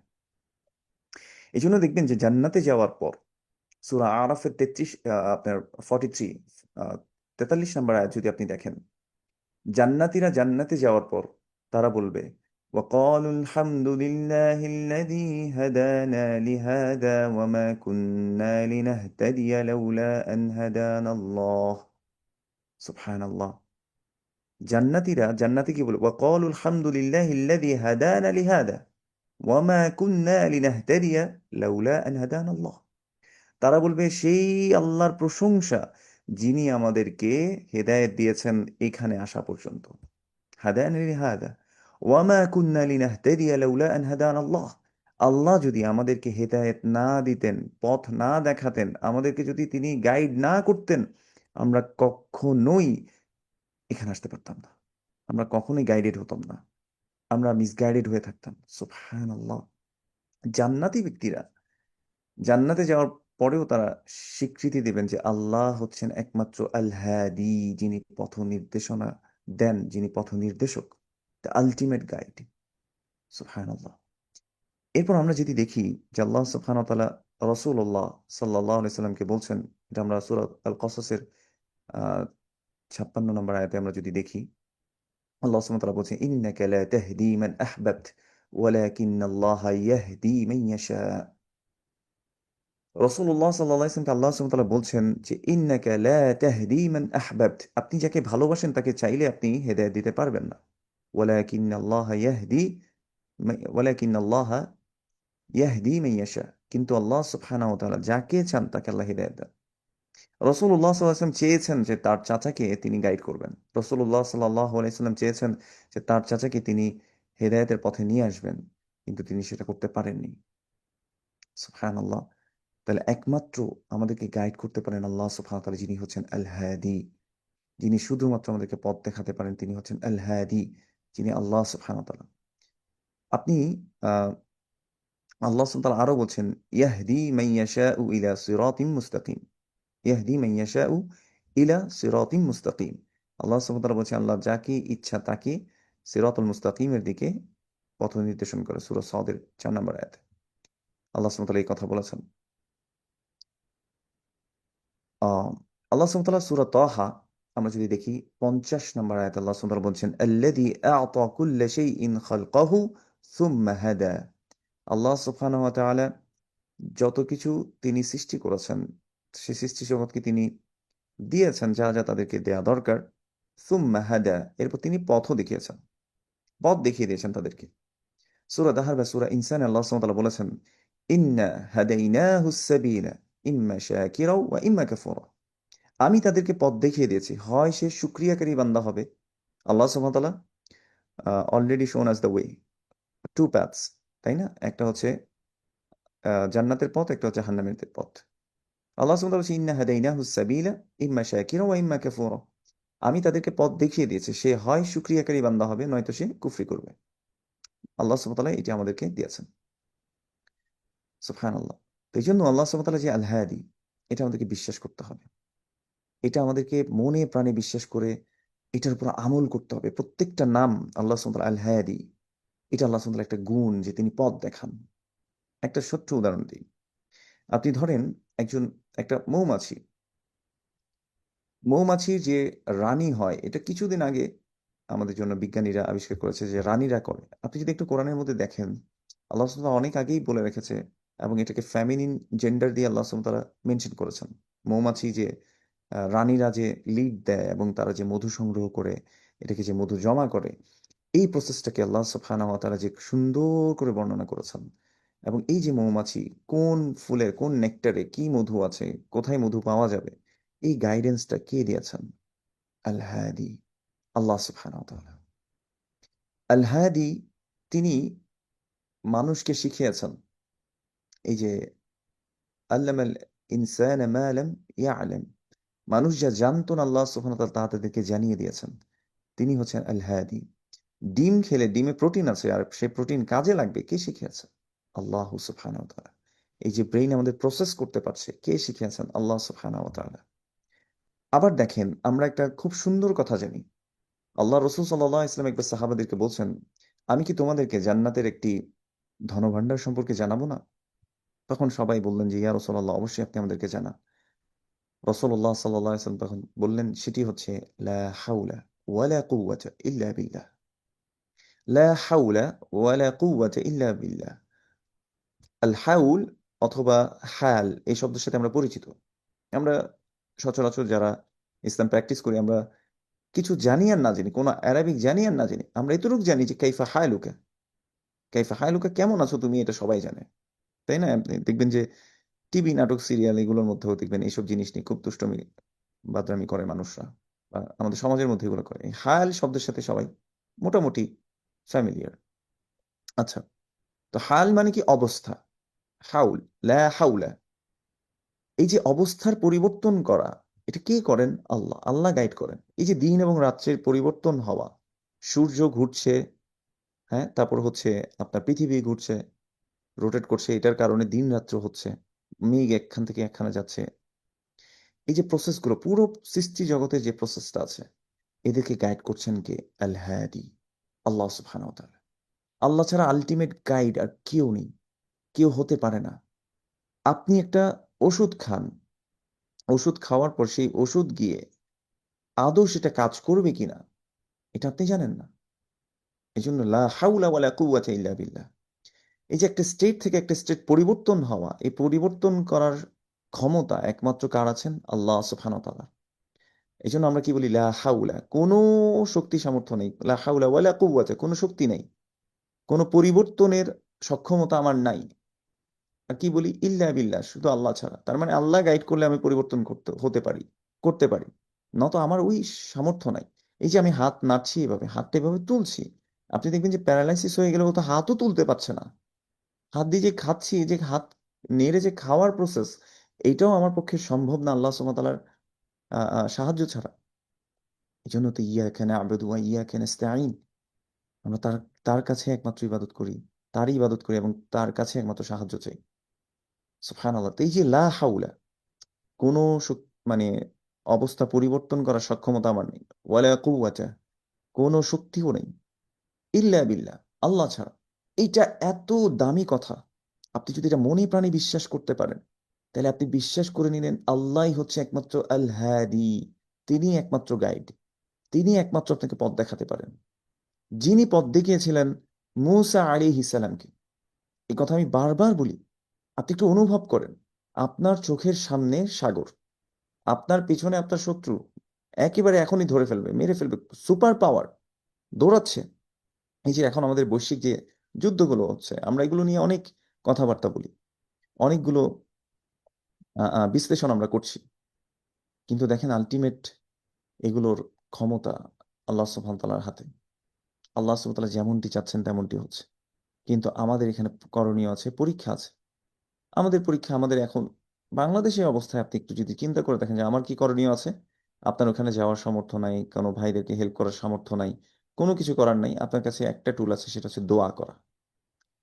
এই জন্য দেখবেন যে জান্নাতে যাওয়ার পর সূরা আরাফের 33 আপনার 43 43 নম্বর আয়াত যদি আপনি দেখেন, জান্নাতীরা জান্নাতে যাওয়ার পর তারা বলবে وقالوا الحمد لله الذي هدانا لهذا وما كنا لنهتدي لولا أن هدانا الله سبحان الله। জান্নাতীরা জান্নাতে কি বলবে وقالوا الحمد لله الذي هدانا لهذا وما كنا لنهتدي لولا أن هدانا الله। তারা বলবে সেই আল্লাহর প্রশংসা, যিনি আমাদেরকে হেদায়েত দিয়েছেন এখানে আসা পর্যন্ত। হাদানা লিহাদা ওয়ামা কুন্না লিনাহতাদিয়া লাউলা আন হাদানা আল্লাহ, আল্লাহ যদি আমাদেরকে হেদায়েত না দিতেন, পথ না দেখাতেন, আমাদেরকে যদি তিনি গাইড না করতেন, আমরা কখনোই এখানে আসতে পারতাম না, আমরা কখনোই গাইডেড হতাম না, আমরা মিসগাইডেড হয়ে থাকতাম। সুবহানাল্লাহ। জান্নাতি ব্যক্তিরা জান্নাতে যাওয়ার পরেও তারা স্বীকৃতি দেবেন যে আল্লাহ হচ্ছেন একমাত্র আল হাদি, যিনি পথ নির্দেশনা দেন, যিনি পথ নির্দেশক, দ্য আলটিমেট গাইড। সুবহানাল্লাহ। এরপর আমরা যদি দেখি যে আল্লাহ সুবহানাহু ওয়া তাআলা রাসূলুল্লাহ সাল্লাল্লাহু আলাইহি সাল্লামকে বলছেন, এটা আমরা সূরা আল কসসের 56 নম্বর আয়াতে আমরা যদি দেখি, আল্লাহ সুবহানাহু ওয়া তাআলা বলছেন, ইন্নাকা লা তাহদি মান আহবাবত ওয়ালাকিন্নাল্লাহা ইয়াহদি মান ইয়াশা। রাসূলুল্লাহ সাল্লাল্লাহু আলাইহি ওয়াসাল্লামকে আল্লাহ সুবহানাহু ওয়া তাআলা বলছেন যে ইন্নাকা লা তাহদি মান আহবাবত, আপনি যাকে ভালোবাসেন তাকে চাইলে আপনি হেদায়েত দিতে পারবেন না। ওয়ালাকিন্নাল্লাহা ইয়াহদি ওয়ালাকিন্নাল্লাহা ইয়াহদি মান ইয়াশা, কিন্তু আল্লাহ সুবহানাহু ওয়া তাআলা যাকে চান তাকে আল্লাহ হিদায়াত দেন। রাসূলুল্লাহ সাল্লাল্লাহু আলাইহি ওয়াসাল্লাম চেয়েছেন যে তার চাচাকে তিনি গাইড করবেন। রাসূলুল্লাহ সাল্লাল্লাহু আলাইহি ওয়াসাল্লাম চেয়েছেন যে তার চাচাকে তিনি হেদায়েতের পথে নিয়ে আসবেন, কিন্তু তিনি সেটা করতে পারেননি। সুবহানাল্লাহ। তাহলে একমাত্র আমাদেরকে গাইড করতে পারেন আল্লাহ সুবহানাহু ওয়া তাআলা, যিনি হচ্ছেন আল হাদি, যিনি শুধুমাত্র আমাদেরকে পথ দেখাতে পারেন, তিনি হচ্ছেন আল হাদি, যিনি আল্লাহ সুবহানাহু ওয়া তাআলা। আপনি আহ, আল্লাহ সুবহানাহু ওয়া তাআলা আরো বলছেন, ইয়াহদি মান ইয়াশাউ ইলা সিরাতিম মুস্তাকিম, ইয়াহদি মান ইয়াশাউ ইলা সিরাতিম মুস্তাকিম। আল্লাহ সুবহানাহু ওয়া তাআলা বলছেন, আল্লাহ যাকে ইচ্ছা তাকে সিরাতুল মুস্তাকিমের দিকে পথ নির্দেশন করে। সূরা সাদের 4 নম্বর আয়াতে আল্লাহ সুবহানাহু ওয়া তাআলা এই কথা বলেছেন। আহ, আল্লাহ সুবহানাহু ওয়া তাআলা সূরা তাহা আমরা যদি দেখি 50 নম্বর আয়াতে আল্লাহ সুবহানাহু ওয়া তাআলা বলছেন, আল্লাযী আ'তা কুল্লা শাইইন খালকাহু সুম্মা হাদা। আল্লাহ সুবহানাহু ওয়া তাআলা যত কিছু তিনি সৃষ্টি করেছেন, সেই সৃষ্টি জগৎকে তিনি দিয়েছেন যা যা তাদেরকে দেয়া দরকার। সুম্মা হাদা, এরপর তিনি পথও দেখিয়েছেন, পথ দেখিয়ে দিয়েছেন তাদেরকে। সূরা দাহর বা সূরা ইনসান আল্লাহ সুবহানাহু ওয়া তাআলা বলেছেন, ইন্না হাদাইনাহুস সাবিলা ইম্মা শাকিরা ওয়া ইম্মা কাফুরা। আমি তাদেরকে পথ দেখিয়ে দিয়েছি, হয় সে শুকরিয়াকারী বান্দা হবে। আল্লাহ সুবহানাহু ওয়া তাআলা already shown us the way, two paths, তাই না? একটা হচ্ছে জান্নাতের পথ, একটা হচ্ছে জাহান্নামের পথ। আল্লাহ সুবহানাহু ওয়া তাআলা বলছেন, ইন্না হাদাইনাহুস সাবিলা ইম্মা শাকিরা ওয়া ইম্মা কাফুরা। আমি তাদেরকে পথ দেখিয়ে দিয়েছি, সে হয় শুকরিয়াকারী বান্দা হবে, নয়তো সে কুফরি করবে। আল্লাহ সুবহানাহু ওয়া তাআলা এটি আমাদেরকে দিয়েছেন। সুবহানাল্লাহ। তো এই জন্য আল্লাহ সুবহানাহু ওয়া তাআলা যে আল হাদি, এটা আমাদেরকে বিশ্বাস করতে হবে। এটা আমাদেরকে মনে প্রাণে বিশ্বাস করে এটার উপর আমল করতে হবে। প্রত্যেকটা নাম আল্লাহ সুবহানাহু ওয়া তাআলা আল হাদি, এটা আল্লাহ সুবহানাহু ওয়া তাআলা একটা গুণ যে তিনি পথ দেখান। একটা ছোট্ট উদাহরণ দিই। আপনি ধরেন একজন একটা মৌমাছি, মৌমাছির যে রানী হয়, এটা কিছুদিন আগে আমাদের জন্য বিজ্ঞানীরা আবিষ্কার করেছে যে রানীরা করে। আপনি যদি একটু কোরআনের মধ্যে দেখেন, আল্লাহ সুবহানাহু ওয়া তাআলা অনেক আগেই বলে রেখেছে, এবং এটাকে ফ্যামিনিন জেন্ডার দিয়ে আল্লাহ সুবহানাহু ওয়া তাআলা মেনশন করেছেন। মৌমাছি যে রানীরা যে লিড দেয় এবং তারা যে মধু সংগ্রহ করে এটাকে যে মধু জমা করে, এই প্রসেসটাকে আল্লাহ সুবহানাহু ওয়া তাআলা যে সুন্দর করে বর্ণনা করেছেন। এবং এই যে মৌমাছি কোন ফুলের কোন নেকটারে কি মধু আছে, কোথায় মধু পাওয়া যাবে, এই গাইডেন্সটা কে দিয়েছেন? আল হাদি, আল্লাহ সুবহানাহু ওয়া তাআলা। আল হাদি, তিনি মানুষকে শিখিয়েছেন। এই যে আল্লামাল ইনসানা মা লাম ইয়ালাম, মানুষ যা জানতো না আল্লাহ সুবহানাহু ওয়া তাআলা তাদেরকে জানিয়ে দিয়েছেন। তিনি হচ্ছেন আল হাদি। ডিম খেলে ডিমে প্রোটিন আছে, আর সেই প্রোটিন কাজে লাগবে, কে শিখিয়েছে? আল্লাহ সুবহানাহু ওয়া তাআলা। এই যে ব্রেইন আমাদের প্রসেস করতে পারছে, কে শিখিয়েছেন? আল্লাহ সুবহানাহু ওয়া তাআলা। আবার দেখেন, আমরা একটা খুব সুন্দর কথা জানি। আল্লাহ রসুল সাল্লাল্লাহু আলাইহি ওয়াসাল্লাম একবার সাহাবাদেরকে বলছেন, আমি কি তোমাদেরকে জান্নাতের একটি ধনভাণ্ডার সম্পর্কে জানাবো না? তখন সবাই বললেন যে ইয়া রাসূলুল্লাহ, অবশ্যই আপনি আমাদেরকে জানান। রাসূলুল্লাহ সাল্লাল্লাহু আলাইহি ওয়াসাল্লাম তখন বললেন, সেটি হচ্ছে লা হাওলা ওয়ালা কুওয়াতা ইল্লা বিল্লাহ। লা হাওলা ওয়ালা কুওয়াতা ইল্লা বিল্লাহ। আল হাউল অথবা হাল, এই শব্দের সাথে আমরা পরিচিত। আমরা সচরাচর যারা ইসলাম প্র্যাকটিস করি, আমরা কিছু জানি আর না জানি, কোনো অ্যারাবিক জানি আর না জানি, আমরা এতটুকু জানি যে কাইফা হালুকা, কাইফা হালুকা, কেমন আছো তুমি, এটা সবাই জানে, তাই না? আপনি দেখবেন যে টিভি, নাটক, সিরিয়াল এগুলোর মধ্যেও দেখবেন এইসব জিনিস নিয়ে খুব দুষ্টমি বাদরামি করে মানুষরা, বা আমাদের সমাজের মধ্যে এগুলো করে। এই হাল শব্দের সাথে সবাই মোটামুটি ফ্যামিলিয়ার। আচ্ছা, তো হাল মানে কি? অবস্থা। হাউল, লা হাউলা, এই যে অবস্থার পরিবর্তন করা, এটা কে করেন? আল্লাহ। আল্লাহ গাইড করেন। এই যে দিন এবং রাত্রের পরিবর্তন হওয়া, সূর্য ঘুরছে, হ্যাঁ, তারপর হচ্ছে আপনার পৃথিবী ঘুরছে, রোটেট করছে, এটার কারণে দিন রাত্র হচ্ছে। মেঘ একখান থেকে একখানে যাচ্ছে, এই যে প্রসেসগুলো, পুরো সৃষ্টি জগতের যে প্রসেসটা আছে, এদেরকে গাইড করছেন কে? আল হাদি, আল্লাহ সুবহানাহু ওয়া তাআলা। আল্লাহ ছাড়া আলটিমেট গাইড আর কেউ নেই, কেউ হতে পারে না। আপনি একটা ওষুধ খান, ওষুধ খাওয়ার পর সেই ওষুধ গিয়ে আদৌ সেটা কাজ করবে কিনা এটা আপনি জানেন না। এই জন্য লা হাওলা ওয়ালা কুওয়াতা ইল্লা বিল্লাহ। এই যে একটা স্টেট থেকে একটা স্টেট পরিবর্তন হওয়া, এই পরিবর্তন করার ক্ষমতা একমাত্র কার আছেন? আল্লাহ সুবহানাহু ওয়া তাআলা। এই জন্য আমরা কি বলি? লা হাওলা, কোনো শক্তি সামর্থ্য নেই, লা হাওলা ওয়ালা কুওয়াতা, কোনো শক্তি নেই, কোনো পরিবর্তনের সক্ষমতা আমার নাই। আর কি বলি? ইল্লা বিল্লাহ, শুধু আল্লাহ ছাড়া। তার মানে আল্লাহ গাইড করলে আমি পরিবর্তন হতে পারি, করতে পারি, নত আমার ওই সামর্থ্য নাই। এই যে আমি হাত নাড়ছি, এভাবে হাতটা এভাবে তুলছি, আপনি দেখবেন যে প্যারালাইসিস হয়ে গেলে ও তো হাতও তুলতে পারছে না। হাত দিয়ে যে খাচ্ছি, এই যে হাত নেড়ে যে খাওয়ার প্রসেস, এইটাও আমার পক্ষে সম্ভব না আল্লাহ সুবহানাহু ওয়া তাআলার সাহায্য ছাড়া। এই জন্য তো ইয়াকা না'বুদু ওয়া ইয়াকা নাস্তাঈন, আমরা তার তার কাছে একমাত্র ইবাদত করি, তারই ইবাদত করি এবং তার কাছে একমাত্র সাহায্য চাই। সুবহানাল্লাহ। তো এই যে লা হাওলা, কোনো মানে অবস্থা পরিবর্তন করার সক্ষমতা আমার নেই, ওয়ালা কুওয়াতা, কোনো শক্তিও নেই, ইল্লা বিল্লাহ, আল্লাহ ছাড়া। এইটা এত দামি কথা। আপনি যদি এটা মনে প্রাণে বিশ্বাস করতে পারেন, তাহলে আপনি বিশ্বাস করে নিলেন আল্লাহই হচ্ছে একমাত্র আল হাদি, তিনি একমাত্র গাইড, তিনি একমাত্র আপনাকে পথ দেখাতে পারেন। যিনি পথ দেখিয়েছিলেন মূসা আলাইহিস সালামকে, এই কথা আমি বারবার বলি। আপনি একটু অনুভব করেন, আপনার চোখের সামনে সাগর, আপনার পিছনে আপনার শত্রু একেবারে এখনই ধরে ফেলবে, মেরে ফেলবে, সুপার পাওয়ার দৌড়াচ্ছে। এই যে এখন আমাদের বৈশ্বিক যে যুদ্ধগুলো হচ্ছে, আমরা এগুলো নিয়ে অনেক কথাবার্তা বলি, অনেকগুলো বিশ্লেষণ আমরা করছি, কিন্তু দেখেন আলটিমেট এগুলোর ক্ষমতা আল্লাহ সুবহানাহু ওয়া তাআলার হাতে। আল্লাহ সুবহানাহু ওয়া তাআলা যেমনটি চাচ্ছেন তেমনটি হচ্ছে। কিন্তু আমাদের এখানে করণীয় আছে, পরীক্ষা আছে। আমাদের পরীক্ষা, আমাদের এখন বাংলাদেশের অবস্থায় আপনি একটু যদি চিন্তা করে দেখেন যে আমার কি করণীয় আছে। আপনার ওখানে যাওয়ার সামর্থ্য নাই, কোনো ভাইদেরকে হেল্প করার সামর্থ্য নাই, কোনো কিছু করার নাই। আপনার কাছে একটা টুল আছে, সেটা হচ্ছে দোয়া করা,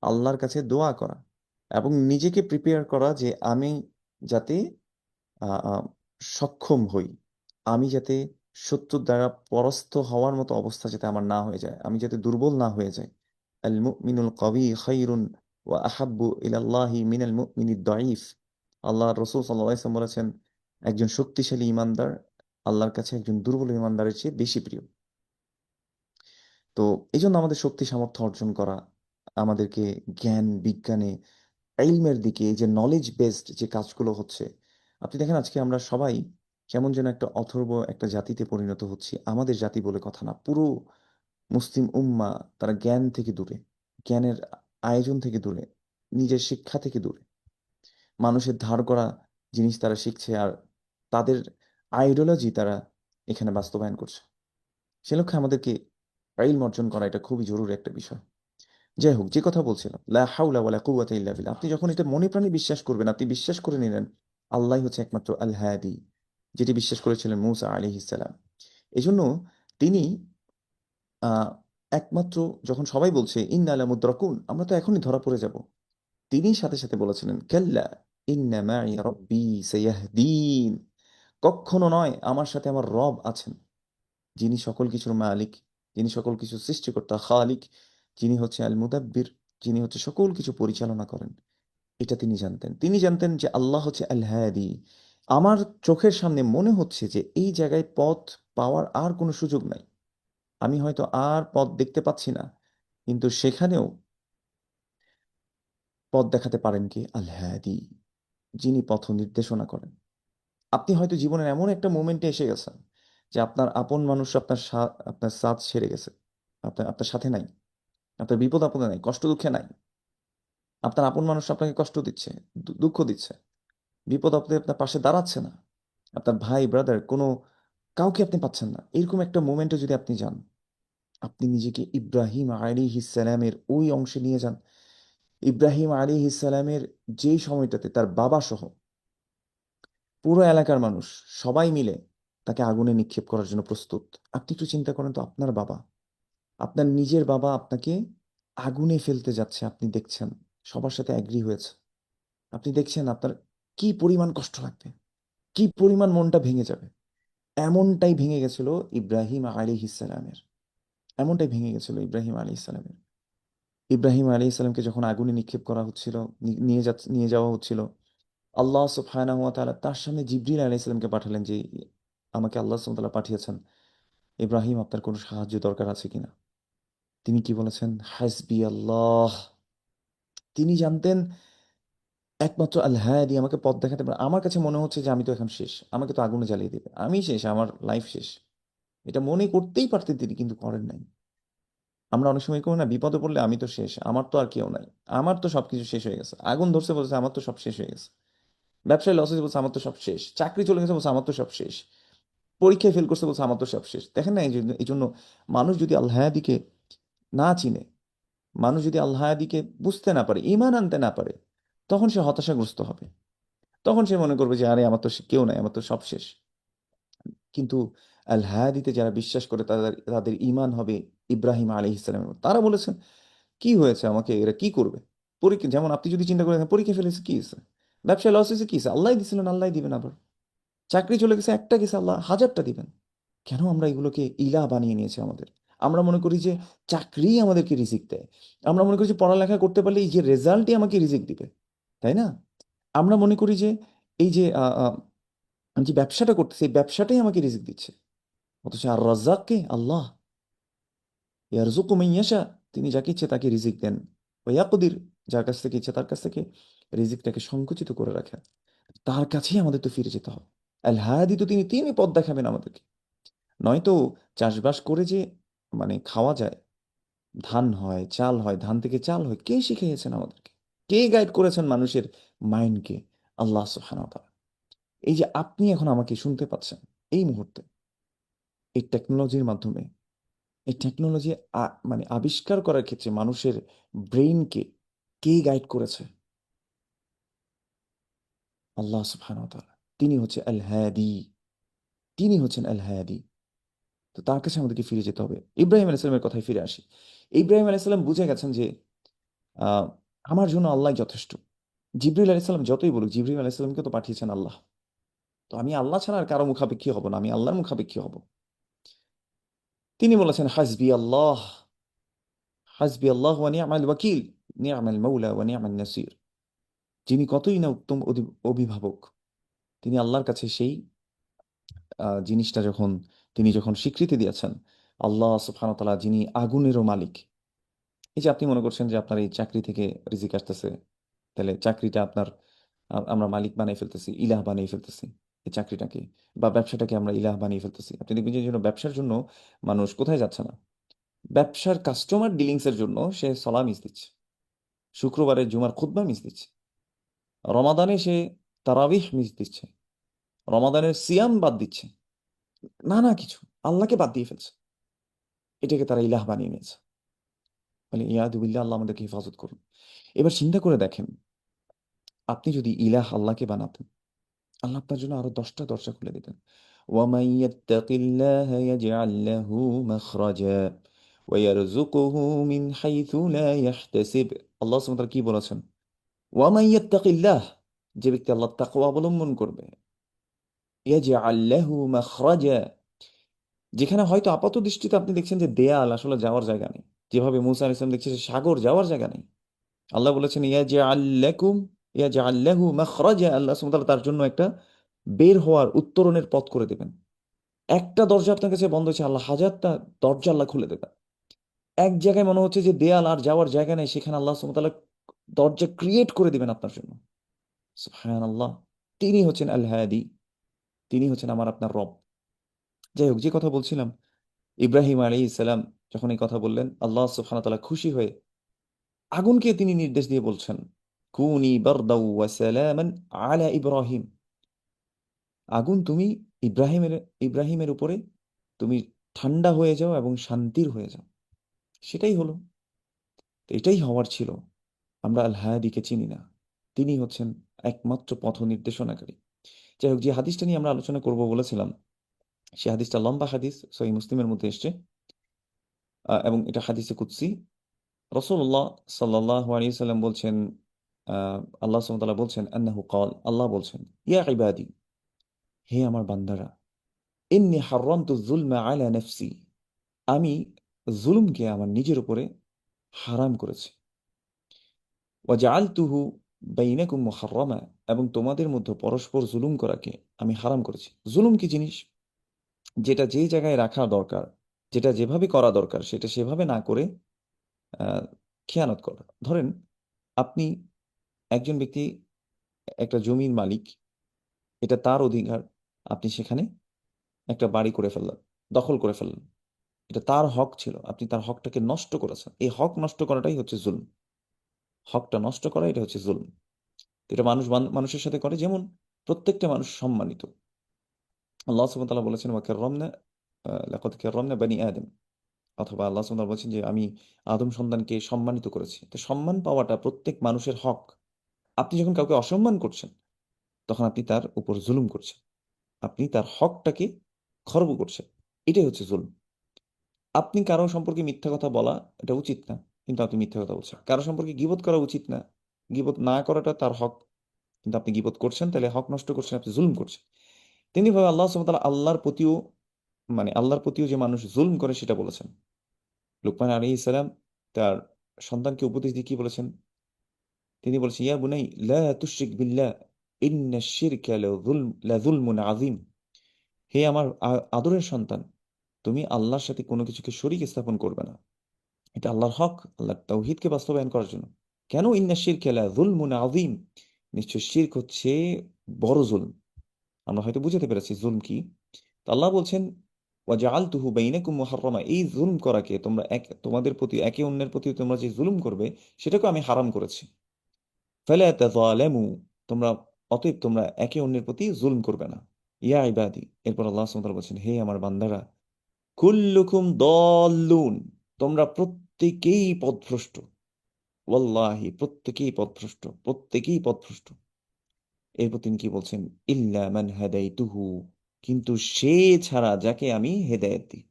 আল্লাহর কাছে দোয়া করা, এবং নিজেকে প্রিপেয়ার করা যে আমি যাতে আহ, আহ, সক্ষম হই, আমি যাতে শত্রুর দ্বারা পরাস্ত হওয়ার মতো অবস্থা যাতে আমার না হয়ে যায়, আমি যাতে দুর্বল না হয়ে যাই। আল মুমিনুল কবি খায়রুন ওয়া আহাব্বু ইলাল্লাহি মিনাল মুমিনিদ দাঈফ। আল্লাহ রসুল সাল্লাল্লাহু আলাইহি ওয়াসাল্লাম বলেছেন, একজন শক্তিশালী ইমানদার আল্লাহর কাছে একজন দুর্বল ইমানদারের চেয়ে বেশি প্রিয়। তো এই জন্য আমাদের শক্তি সামর্থ্য অর্জন করা, আমাদেরকে জ্ঞান বিজ্ঞানে ইলমের দিকে, এই যে নলেজ বেসড যে কাজগুলো হচ্ছে, আপনি দেখেন আজকে আমরা সবাই কেমন যেন একটা অথর্ব একটা জাতিতে পরিণত হচ্ছি। আমাদের জাতি বলে কথা না, পুরো মুসলিম উম্মাহ তারা জ্ঞান থেকে দূরে, জ্ঞানের আয়োজন থেকে দূরে, নিজের শিক্ষা থেকে দূরে, মানুষের ধার করা জিনিস তারা শিখছে, আর তাদের আইডিওলজি তারা এখানে বাস্তবায়ন করছে। সে লক্ষ্যে আমাদেরকে ইলম অর্জন করা এটা খুবই জরুরি একটা বিষয়। যাই হোক, যে কথা বলছিলাম, লা হাওলা ওয়ালা কুওয়াতা ইল্লা বিল্লাহ, আপনি যখন এটা মনে প্রাণে বিশ্বাস করবেন, আপনি বিশ্বাস করে নিলেন আল্লাহ হচ্ছে একমাত্র আল হাদি, যেটি বিশ্বাস করেছিলেন মূসা আলাইহিস সালাম। এজন্য তিনি আহ একমাত্র, যখন সবাই বলছে ইন্না লা মুদরাকুন, আমরা তো এখনই ধরা পড়ে যাব, তিনি সাথে সাথে বলেছিলেন কাল্লা ইন্না মাই রাব্বি সায়াহদিন, কখনো নয়, আমার সাথে আমার রব আছেন, যিনি সকল কিছুর মালিক, যিনি সকল কিছু সৃষ্টিকর্তা, খালিক, যিনি হচ্ছে আল মুদাব্বির, যিনি হচ্ছে সকল কিছু পরিচালনা করেন। এটা তিনি জানতেন। তিনি জানতেন যে আল্লাহ হচ্ছে আল হাদি। আমার চোখের সামনে মনে হচ্ছে যে এই জায়গায় পথ পাওয়ার আর কোনো সুযোগ নাই, আমি হয়তো আর পথ দেখতে পাচ্ছি না, কিন্তু সেখানেও পথ দেখাতে পারেন কি? আল হাদি, যিনি পথ নির্দেশনা করেন। আপনি হয়তো জীবনের এমন একটা মোমেন্টে এসে গেছেন যে আপনার আপন মানুষ আপনার সাথ ছেড়ে গেছে, আপনার আপনার সাথে নাই, আপনার বিপদ আপদে নাই, কষ্ট দুঃখে নাই, আপনার আপন মানুষ আপনাকে কষ্ট দিচ্ছে, দুঃখ দিচ্ছে, বিপদ আপদে আপনার পাশে দাঁড়াচ্ছে না, আপনার ভাই ব্রাদার কোনো কাউকে আপনি পাচ্ছেন না। এরকম একটা মোমেন্টে যদি আপনি যান, আপনি নিজেকে ইব্রাহিম আলাইহিস সালামের ওই অংশে নিয়ে যান। ইব্রাহিম আলাইহিস সালামের যেই সময়টাতে তার বাবা সহ পুরো এলাকার মানুষ সবাই মিলে তাকে আগুনে নিক্ষেপ করার জন্য প্রস্তুত। আপনি একটু চিন্তা করেন তো, আপনার বাবা, আপনার নিজের বাবা আপনাকে আগুনে ফেলতে যাচ্ছে, আপনি দেখছেন, সবার সাথে অ্যাগ্রি হয়েছে, আপনি দেখছেন আপনার কি পরিমাণ কষ্ট লাগবে, কি পরিমাণ মনটা ভেঙে যাবে। এমনটাই ভেঙে গেছিল ইব্রাহিম আলাইহিসসালামের, এমনটাই ভেঙে গেছিল ইব্রাহিম আলাইহিসসালামের। ইব্রাহিম আলাইহিসসালামকে যখন আগুনে নিক্ষেপ করা হচ্ছিল, নিয়ে যাওয়া হচ্ছিল, আল্লাহ সুবহানাহু ওয়া তাআলা তার সামনে জিবরিল আলাইহিসসালামকে পাঠালেন যে আমাকে আল্লাহ সুবহানাহু ওয়া তাআলা পাঠিয়েছেন, ইব্রাহিম আপনার কোনো সাহায্য দরকার আছে কিনা। তিনি কি বলেছেন? হাসবি আল্লাহ। তিনি জানতেন একমাত্র আল হায়াদি আমাকে পথ দেখাতে পারে। আমার কাছে মনে হচ্ছে যে আমি তো এখন শেষ, আমাকে তো আগুনে জ্বালিয়ে দেবে, আমি শেষ, আমার লাইফ শেষ। এটা মনে করতেই পারতেন তিনি, কিন্তু করেন নাই। আমরা অনেক সময় করি না, বিপদে পড়লে আমি তো শেষ, আমার তো আর কেউ নাই, আমার তো সবকিছু শেষ হয়ে গেছে। আগুন ধরছে বলছে আমার তো সব শেষ হয়ে গেছে, ব্যবসায় লস হয়েছে বলছে আমার তো সব শেষ, চাকরি চলে গেছে বলছে আমার তো সব শেষ, পরীক্ষায় ফেল করছে বলছে আমার তো সব শেষ। দেখেন না, এই জন্য মানুষ যদি আল্লাহ হায়াদিকে না চিনে, মানুষ যদি আল্লাহ হায়াদিকে বুঝতে না পারে, ঈমান আনতে না পারে, তখন সে হতাশাগ্রস্ত হবে। তখন সে মনে করবে যে আরে আমার তো কেউ নাই, আমার তো সব শেষ। কিন্তু আল হায়াদিতে যারা বিশ্বাস করে তাদের তাদের ঈমান হবে ইব্রাহিম আলাইহিস সালামের মতো। তারা বলেছেন কি হয়েছে, আমাকে এরা কি করবে। পরীক্ষা, যেমন আপনি যদি চিন্তা করে দেখেন, পরীক্ষা ফেলেছে কি হয়েছে, ব্যবসায় লস হয়েছে কি হয়েছে, আল্লাহ দিছিলেন, আল্লাহ দিবেন। আবার চাকরি চলে গেছে, একটা গেছে, আল্লাহ হাজারটা দিবেন। কেন আমরা এগুলোকে ইলাহ বানিয়ে নিয়েছি আমাদের? আমরা মনে করি যে চাকরি আমাদেরকে রিজিক দেয়, আমরা মনে করি যে পড়ালেখা করতে পারলে এই যে রেজাল্টই আমাকে রিজিক দিবে, তাই না? আমরা মনে করি যে এই যে আমি যে ব্যবসাটা করতেছি, এই ব্যবসাটাই আমাকে রিজিক দিচ্ছে। অথচ আর রাজ্জাককে আল্লাহ, ইয়ারযুকু মান ইয়াশা, তিনি যাকে ইচ্ছে তাকে রিজিক দেন। ওয়া ইয়াকদির, যার কাছ থেকে ইচ্ছে তার কাছ থেকে রিজিকটাকে সংকুচিত করে রাখেন। তার কাছেই আমাদের তো ফিরে যেতে হবে। আল হায়াদি তো তিনি তিনি পথ দেখাবেন আমাদেরকে। নয়তো চাষবাস করে যে মানে খাওয়া যায়, ধান হয়, চাল হয়, ধান থেকে চাল হয়, কে শিখিয়েছেন আমাদেরকে? কে গাইড করেছেন মানুষের মাইন্ডকে? আল্লাহ সুবহানাহু ওয়া তাআলা। এই যে আপনি এখন আমাকে শুনতে পাচ্ছেন এই মুহূর্তে, এই টেকনোলজির মাধ্যমে, এই টেকনোলজি মানে আবিষ্কার করার ক্ষেত্রে মানুষের ব্রেইনকে কে গাইড করেছে? আল্লাহ সুবহানাহু ওয়া তাআলা। তিনি হচ্ছে আল হাদি, তিনি হচ্ছেন আল হাদি। তো তার কাছে আমাদেরকে ফিরে যেতে হবে। ইব্রাহিম আলাইহিস সালামের কথায় ফিরে আসি। ইব্রাহিম আলাইহিস সালাম বুঝে গেছেন যে আহ, আমার জন্য আল্লাহ যথেষ্ট। জিবরিল আলাইহিস সালাম যতই বলুক, জিবরিল আলাইহিস সালামকে তো পাঠিয়েছেন আল্লাহ। তো আমি আল্লাহ ছাড়া আর কারো মুখাপেক্ষী হব না, আমি আল্লাহর মুখাপেক্ষী হব। তিনি বলেছেন হাসবি আল্লাহ, হাসবি আল্লাহ ওয়া নি'মাল ওয়াকিল, নি'মাল মাওলা ওয়া নি'মান নাসির। যিনি কতই না উত্তম অভিভাবক, তিনি আল্লাহর কাছে সেই জিনিসটা যখন তিনি যখন স্বীকৃতি দিয়েছেন, আল্লাহ সুবহানাহু ওয়া তাআলা যিনি আগুনেরও মালিক। এই যে আপনি মনে করছেন যে আপনার এই চাকরি থেকে রিজিক আসতেছে, তাহলে চাকরিটা আপনার আমরা মালিক বানিয়ে ফেলতেছি, ইলাহ বানিয়ে ফেলতেছি এই চাকরিটাকে, বা ব্যবসাটাকে আমরা ইলাহ বানিয়ে ফেলতেছি। আপনি দেখবেন যে এই জন্য ব্যবসার জন্য মানুষ কোথায় যাচ্ছে না, ব্যবসার কাস্টমার ডিলিংস এর জন্য সে সলা মিস দিচ্ছে, শুক্রবারের জুমার খুতবা মিস দিচ্ছে, রমাদানে সে তারাবিহ মিস দিচ্ছে, রমাদানের সিয়াম বাদ দিচ্ছে, নানা কিছু আল্লাহকে বাদ দিয়ে ফেলছে। এটাকে তারা ইলাহ বানিয়ে নিয়েছে। বলে ইয়াদুবিল্লাহ, আল্লাহ আমাদেরকে হেফাজত করুন। এবার চিন্তা করে দেখেন, আপনি যদি ইলাহ আল্লাহকে বানাতেন, আল্লাহ আপনার জন্য আরো 10টা দরজা খুলে দিতেন। ওয়ামান ইয়াত্তাকিল্লাহা ইয়াজআল লাহু মাখরাজা ওয়া ইয়ারযুকুহু মিন হাইথু লা ইয়াহতাসিব। আল্লাহ সুবহানাহু ওয়া তাআলা কি বলেছেন? ওয়ামান ইয়াত্তাকিল্লাহ, যে ব্যক্তি আল্লাহর তাকওয়া অবলম্বন করবে, ইয়াজআল লাহু মাখরাজা, যেখানে হয়তো আপাত দৃষ্টিতে আপনি দেখছেন যে দেয়াল, আসলে যাওয়ার জায়গা নেই, যেভাবে মুসা আলাইহিস সালাম দেখছে যে সাগর, যাওয়ার জায়গা নেই, আল্লাহ বলেছেন ইয়াজআল লাকুম, ইয়াজআল লাহু মাখরাজা, আল্লাহ সুবহানাহু ওয়া তাআলা তার জন্য একটা বের হওয়ার, উত্তরণের পথ করে দেবেন। একটা দরজা আপনার কাছে বন্ধ হয়েছে, আল্লাহ হাজারটা দরজা আল্লাহ খুলে দেবেন। এক জায়গায় মনে হচ্ছে যে দেয়াল আর যাওয়ার জায়গা নেই, সেখানে আল্লাহ সুবহানাহু ওয়া তাআলা দরজা ক্রিয়েট করে দিবেন আপনার জন্য। সুবহানাল্লাহ। তিনি হচ্ছেন আল হাদি, তিনি হচ্ছেন আমার আপনার রব। যাই হোক, যে কথা বলছিলাম, ইব্রাহিম আলাইহিস সালাম যখন এই কথা বললেন, আল্লাহ সুবহানাহু ওয়া তাআলা খুশি হয়ে আগুনকে তিনি নির্দেশ দিয়ে বলছেন কুনি বারদাও ওয়া সালামান আলা ইব্রাহিম। আগুন তুমি ইব্রাহিমের ইব্রাহিমের উপরে তুমি ঠান্ডা হয়ে যাও এবং শান্তির হয়ে যাও। সেটাই হলো। তো এটাই হওয়ার ছিল। আমরা আল হায়াদিকে চিনি না, তিনি হচ্ছেন একমাত্র পথ নির্দেশনাকারী। যাই হোক, যে হাদিসটা নিয়ে আমরা আলোচনা করব বলেছিলাম, সে হাদিসটা লম্বা হাদিস, সহিহ মুসলিমের মধ্যে এসছে, এবং এটা হাদিসে কুদসি। রাসূলুল্লাহ সাল্লাল্লাহু আলাইহি সাল্লাম বলছেন, আল্লাহ সুবহানাহু ওয়া তাআলা বলছেন আন্নাহু ক্বাল, আল্লাহ বলছেন, ইয়া ইবাদি, হে আমার বান্দারা, ইন্নী হাররামতু যুলমা আলা নাফসি, আমি জুলুমকে আমার নিজের উপরে হারাম করেছি। ওয়া জাআলতুহু বাইনাকুম মুহাররামা, এবং তোমাদের মধ্যে পরস্পর জুলুম করাকে আমি হারাম করেছি। জুলুম কি জিনিস? যেটা যে জায়গায় রাখা দরকার, যেটা যেভাবে করা দরকার সেটা সেভাবে না করে আহ, খেয়ানত করা। ধরেন, আপনি একজন ব্যক্তি, একটা জমির মালিক, এটা তার অধিকার, আপনি সেখানে একটা বাড়ি করে ফেললেন, দখল করে ফেললেন, এটা তার হক ছিল, আপনি তার হকটাকে নষ্ট করেছেন। এই হক নষ্ট করাটাই হচ্ছে জুলম। হকটা নষ্ট করা, এটা হচ্ছে জুলম। এটা মানুষ মানুষের সাথে করে। যেমন প্রত্যেকটা মানুষ সম্মানিত। আল্লাহ সুবহানাহু ওয়া তাআলা বলেছেন, ওয়া কাররামনা লাকাদ কাররামনা বানি আদম, অথবা আল্লাহ সুবহানাহু ওয়া তাআলা বলছেন যে আমি আদম সন্তানকে সম্মানিত করেছি। তো সম্মান পাওয়াটা প্রত্যেক মানুষের হক। আপনি যখন কাউকে অসম্মান করছেন, তখন আপনি তার উপর জুলুম করছেন, আপনি তার হকটাকে খর্ব করছেন। এটাই হচ্ছে জুলুম। আপনি কারো সম্পর্কে মিথ্যা কথা বলা, এটা উচিত না, কিন্তু আপনি মিথ্যা কথা বলছেন। কারো সম্পর্কে গীবত করা উচিত না, গীবত না করাটা তার হক, কিন্তু আপনি গীবত করছেন, তাহলে হক নষ্ট করছেন, আপনি জুলুম করছেন। তেমনি ভাবে আল্লাহ সুবহানাহু ওয়া তাআলা আল্লাহর প্রতিও যে মানুষ জুলুম করে সেটা বলেছেন। লুকমান আলাইহিস সালাম তার সন্তানকে উপদেশ দিয়ে কি বলেছেন? তিনি বলেছেন, ইয়া বুনাই লা তুশরিক বিল্লাহ ইন্নাশ শিরকা লাযুলমুন আযীম। হে আমার আদরের সন্তান, তুমি আল্লাহর সাথে কোনো কিছুকে শরীক স্থাপন করবে না। এটা আল্লাহর হক, আল্লাহর তাওহীদকে বাস্তবায়ন করার জন্য। কেন? ইন্নাশ শিরকা লাযুলমুন আযীম, নিশ্চয় শিরক হচ্ছে বড় জুলম। আমরা হয়তো বুঝাতে পেরেছি জুলম কি। তো আল্লাহ বলছেন, ওয়াজআলতুহু বাইনাকুম মুহাররামা, এই জুলম করাকে, তোমরা তোমাদের প্রতি, একে অন্যের প্রতি তোমরা যে জুলুম করবে সেটাকে আমি হারাম করেছি। ফালা তাযালামু, তোমরা, অতএব তোমরা একে অন্যের প্রতি জুলম করবে না। ইয়া ইবাদি, এরপর আল্লাহ সুবহানাহু ওয়া তাআলা বলছেন, হে আমার বান্দারা, কুল্লুকুম দাল্লুন, তোমরা প্রত্যেকেই পথভ্রষ্ট। ওয়াল্লাহি, প্রত্যেকেই পথভ্রষ্ট, প্রত্যেকেই পথভ্রষ্ট। এরপর তিনি কি বলছেন? ইল্লা মান হাদাইতুহু, কিন্তু সে ছাড়া যাকে আমি হেদায়েত দিই,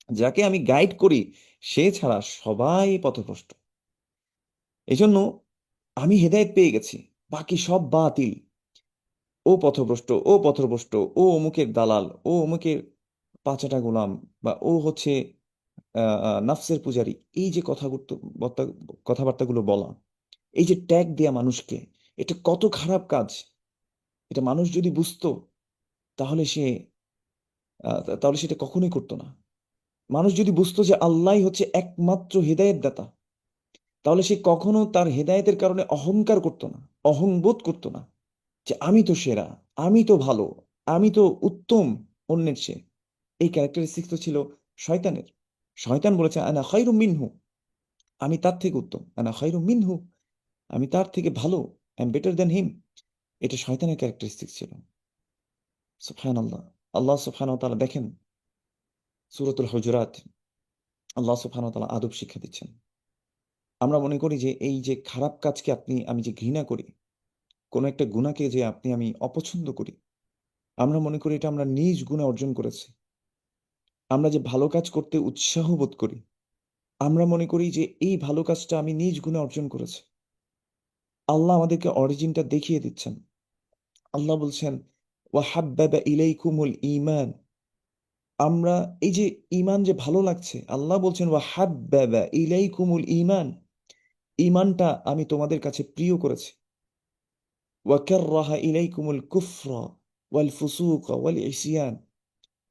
যাকে আমি গাইড করি, সে ছাড়া সবাই পথভ্রষ্ট। এই জন্য আমি হেদায়েত পেয়ে গেছি, বাকি সব বাতিল। ও পথভ্রষ্ট, ও পথভ্রষ্ট, ও অমুকের দালাল, ও অমুকের পাঁচাটা গোলাম, বা ও হচ্ছে নাফসের পূজারী, এই যে কথাবার্তাগুলো বলা, এই যে ট্যাগ দেয়া মানুষকে, এটা কত খারাপ কাজ। এটা মানুষ যদি বুঝতো, তাহলে সে তাহলে সেটা কখনোই করতো না। মানুষ যদি বুঝতো যে আল্লাহই হচ্ছে একমাত্র হেদায়েত দাতা, তাহলে সে কখনো তার হেদায়েতের কারণে অহংকার করতো না, অহংবোধ করতো না, যে আমি তো সেরা, আমি তো ভালো, আমি তো উত্তম অন্যের চেয়ে। এই ক্যারেক্টারিস্টিক্স তো ছিল শয়তানের। শয়তান বলেছে, আনা খায়রুম মিনহু, আমি তার থেকে উত্তম, আনা খায়রুম মিনহু, আমি তার থেকে ভালো, আই এম বেটার দ্যান হিম। এটা শয়তানের ক্যারেক্টারিস্টিক্স ছিল। সুবহানাল্লাহ। আল্লাহ সুবহানাহু ওয়া তাআলা দেখেন, সূরাতুল হুজুরাত, আল্লাহ সুবহানাহু ওয়া তাআলা আদব শিক্ষা দিচ্ছেন। আমরা মনে করি যে এই যে খারাপ কাজকে আমি যে ঘৃণা করি, কোনো একটা গুনাহকে যে আমি অপছন্দ করি, আমরা মনে করি এটা আমরা নিজ গুণে অর্জন করেছি। আমরা যে ভালো কাজ করতে উৎসাহ বোধ করি, আমরা মনে করি যে এই ভালো কাজটা আমি নিজ গুণে অর্জন করেছি। আল্লাহ আমাদেরকে অরিজিনটা দেখিয়ে দিচ্ছেন। আল্লাহ বলছেন, ওয়া হাব্বাবা ইলাইকুমুল ঈমান, আমরা এই যে ঈমান যে ভালো লাগছে, আল্লাহ বলছেন ওয়া হাব্বাবা ইলাইকুমুল ঈমান, ঈমানটা আমি তোমাদের কাছে প্রিয় করেছি। ওয়া কাররাহা ইলাইকুমুল কুফরা ওয়াল ফুসুকা ওয়াল ইসয়ান,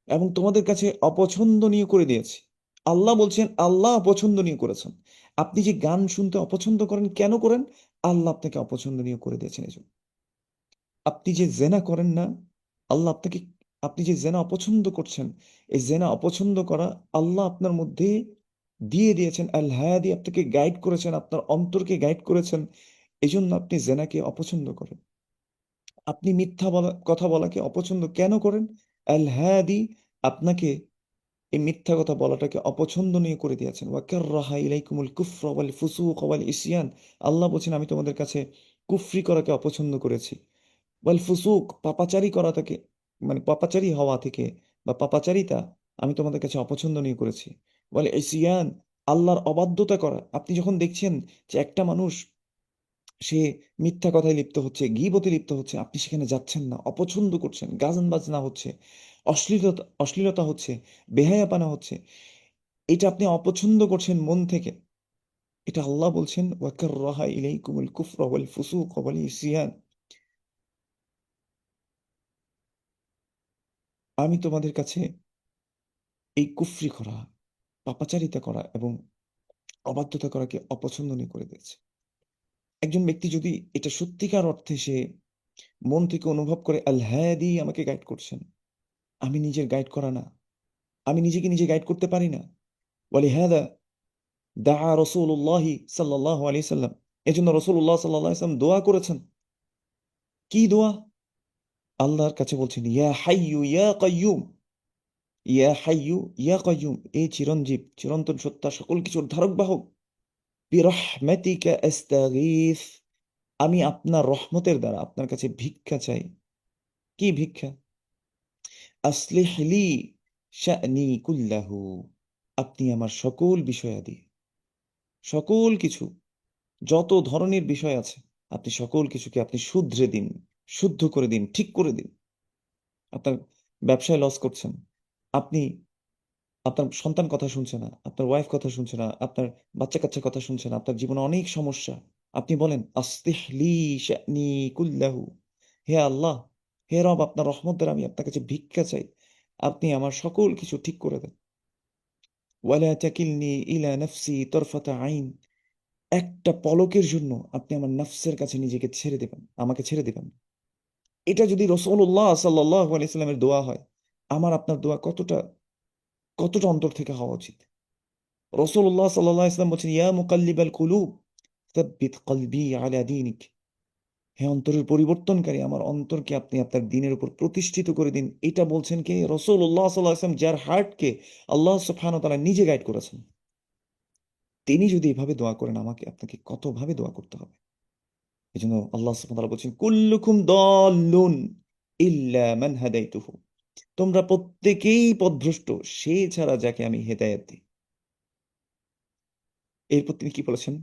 এবং তোমাদের কাছে অপছন্দনীয় করে দিয়েছি। আল্লাহ বলছেন, আল্লাহ অপছন্দনীয় করেছেন। আপনি যে গান শুনতে অপছন্দ করেন, কেন করেন? আল্লাহ আপনাকে অপছন্দনীয় করে দিয়েছেন এজন্য। আপনি যে জেনা করেন না, আল্লাহ আপনাকে, আপনি যে জেনা অপছন্দ করছেন, এই জেনা অপছন্দ করা আল্লাহ আপনার মধ্যে দিয়ে দিয়েছেন। আল হায়াদি, আপনাকে গাইড করেছেন, আপনার অন্তরকে গাইড করেছেন, এই জন্য আপনি জেনাকে অপছন্দ করেন। আপনি মিথ্যা কথা বলাকে অপছন্দ কেন করেন? আল হায়াদি আপনাকে এই মিথ্যা কথা বলাটাকে অপছন্দনীয় করে দিয়েছেন। ওয়াকাররাহা ইলাইকুমুল কুফরা ওয়াল ফুসুক ওয়াল ইসয়ান, আল্লাহ বলছেন আমি তোমাদের কাছে কুফরি করাকে অপছন্দ করেছি। ওয়াল ফুসুক, পাপাচারী করা থেকে, মানে পাপাচারী হওয়া থেকে বা পাপাচারিতা, আমি তোমাদের কাছে অপছন্দনীয় করেছি। ওয়াল ইসয়ান, আল্লাহর অবাধ্যতা করা। আপনি যখন দেখছেন যে একটা মানুষ, সে মিথ্যা কথায় লিপ্ত হচ্ছে, গীবতে লিপ্ত হচ্ছে, আপনি সেখানে যাচ্ছেন না, অপছন্দ করছেন, গান বাজনা হচ্ছে, অশ্লীলতা অশ্লীলতা হচ্ছে, বেহায়াপনা হচ্ছে, এটা আপনি অপছন্দ করছেন মন থেকে। এটা আল্লাহ বলছেন ওয়াকাররাহা ইলাইকুমুল কুফরা ওয়াল ফুসুক ওয়াল ইসয়ান, আমি তোমাদের কাছে এই কুফরি করা, পাপাচারিতা করা এবং অবাধ্যতা করাকে অপছন্দনীয় করে দিয়েছে। একজন ব্যক্তি যদি এটা সত্যিকার অর্থে সে মন থেকে অনুভব করে আল হাদি আমাকে গাইড করছেন, আমি নিজের গাইড করা না, আমি নিজেকে নিজে গাইড করতে পারি না, ওয়ালিহাদা দাআ রাসূলুল্লাহি সাল্লাল্লাহু আলাইহি সাল্লাম, এজন্য রাসূলুল্লাহ সাল্লাল্লাহু আলাইহি সাল্লাম দোয়া করেছেন। কি দোয়া? আল্লাহর কাছে বলছেন ইয়া হাইয়ু ইয়া কাইয়ুম, ইয়া হাইয়ু ইয়া কাইয়ুম, এই চিরঞ্জীব চিরন্তন সত্তা সকল কিছুর ধারক বাহক, বিরহমাতিকা আস্তাগীথ, আমি আপনার রহমতের দ্বারা আপনার কাছে ভিক্ষা চাই। কি ভিক্ষা? আসলিহ লি শা'নি কুল্লাহু, আপনি আমার সকল বিষয়াদি, সকল কিছু, যত ধরনের বিষয় আছে, আপনি সকল কিছুকে আপনি শুধরে দিন, শুদ্ধ করে দিন, ঠিক করে দিন। আপনার ব্যবসায় লস করছেন, আপনি আপনার সন্তান কথা শুনছে না, আপনার ওয়াইফ কথা শুনছে না, আপনার বাচ্চা কাচ্চার কথা শুনছে না, আপনার জীবনে অনেক সমস্যা, আপনি বলেন আসলিহ লি শা'নি কুল্লাহু, হে আল্লাহ, হে রব, আপনার রহমত দ্বারা আমি আপনার কাছে ভিক্ষা চাই, আপনি আমার সকল কিছু ঠিক করে দেন। ওয়ালা তাকিলনি ইলা নাফসি তরফাতা আইন, একটা পলকের জন্য আপনি আমার নফসের কাছে নিজেকে ছেড়ে দেবেন, আমাকে ছেড়ে দেবেন। এটা যদি রাসূলুল্লাহ সাল্লাল্লাহু আলাইহি সাল্লামের দোয়া হয়, আমার আপনার দোয়া কতটা কতটা অন্তর থেকে হওয়া উচিত। রাসূলুল্লাহ সাল্লাল্লাহু আলাইহি সাল্লাম বলছেন ইয়া মুকাল্লিবাল কুলুব সাব্বিত কলবি আলা দীনিক, হে অন্তরের পরিবর্তনকারী, আমার অন্তরকে আপনি আপনার দ্বীনের উপর প্রতিষ্ঠিত করে দিন। এটা বলছেন কে? রাসূলুল্লাহ সাল্লাল্লাহু আলাইহি ওয়াসাল্লাম, যার হার্টকে আল্লাহ সুবহানাহু ওয়া তাআলা নিজে গাইড করেছেন। তিনি যদি এভাবে দোয়া করেন, আমাকে আপনাকে কতভাবে দোয়া করতে হবে। এজন্য আল্লাহ সুবহানাহু ওয়া তাআলা বলছেন কুল্লুকুম দাল্লুন ইল্লা মান হাদাইতুহু, তোমরা প্রত্যেকেই পথভ্রষ্ট, সে ছাড়া যাকে আমি হেদায়েত দিই। এরপর তিনি কি বলেছেন?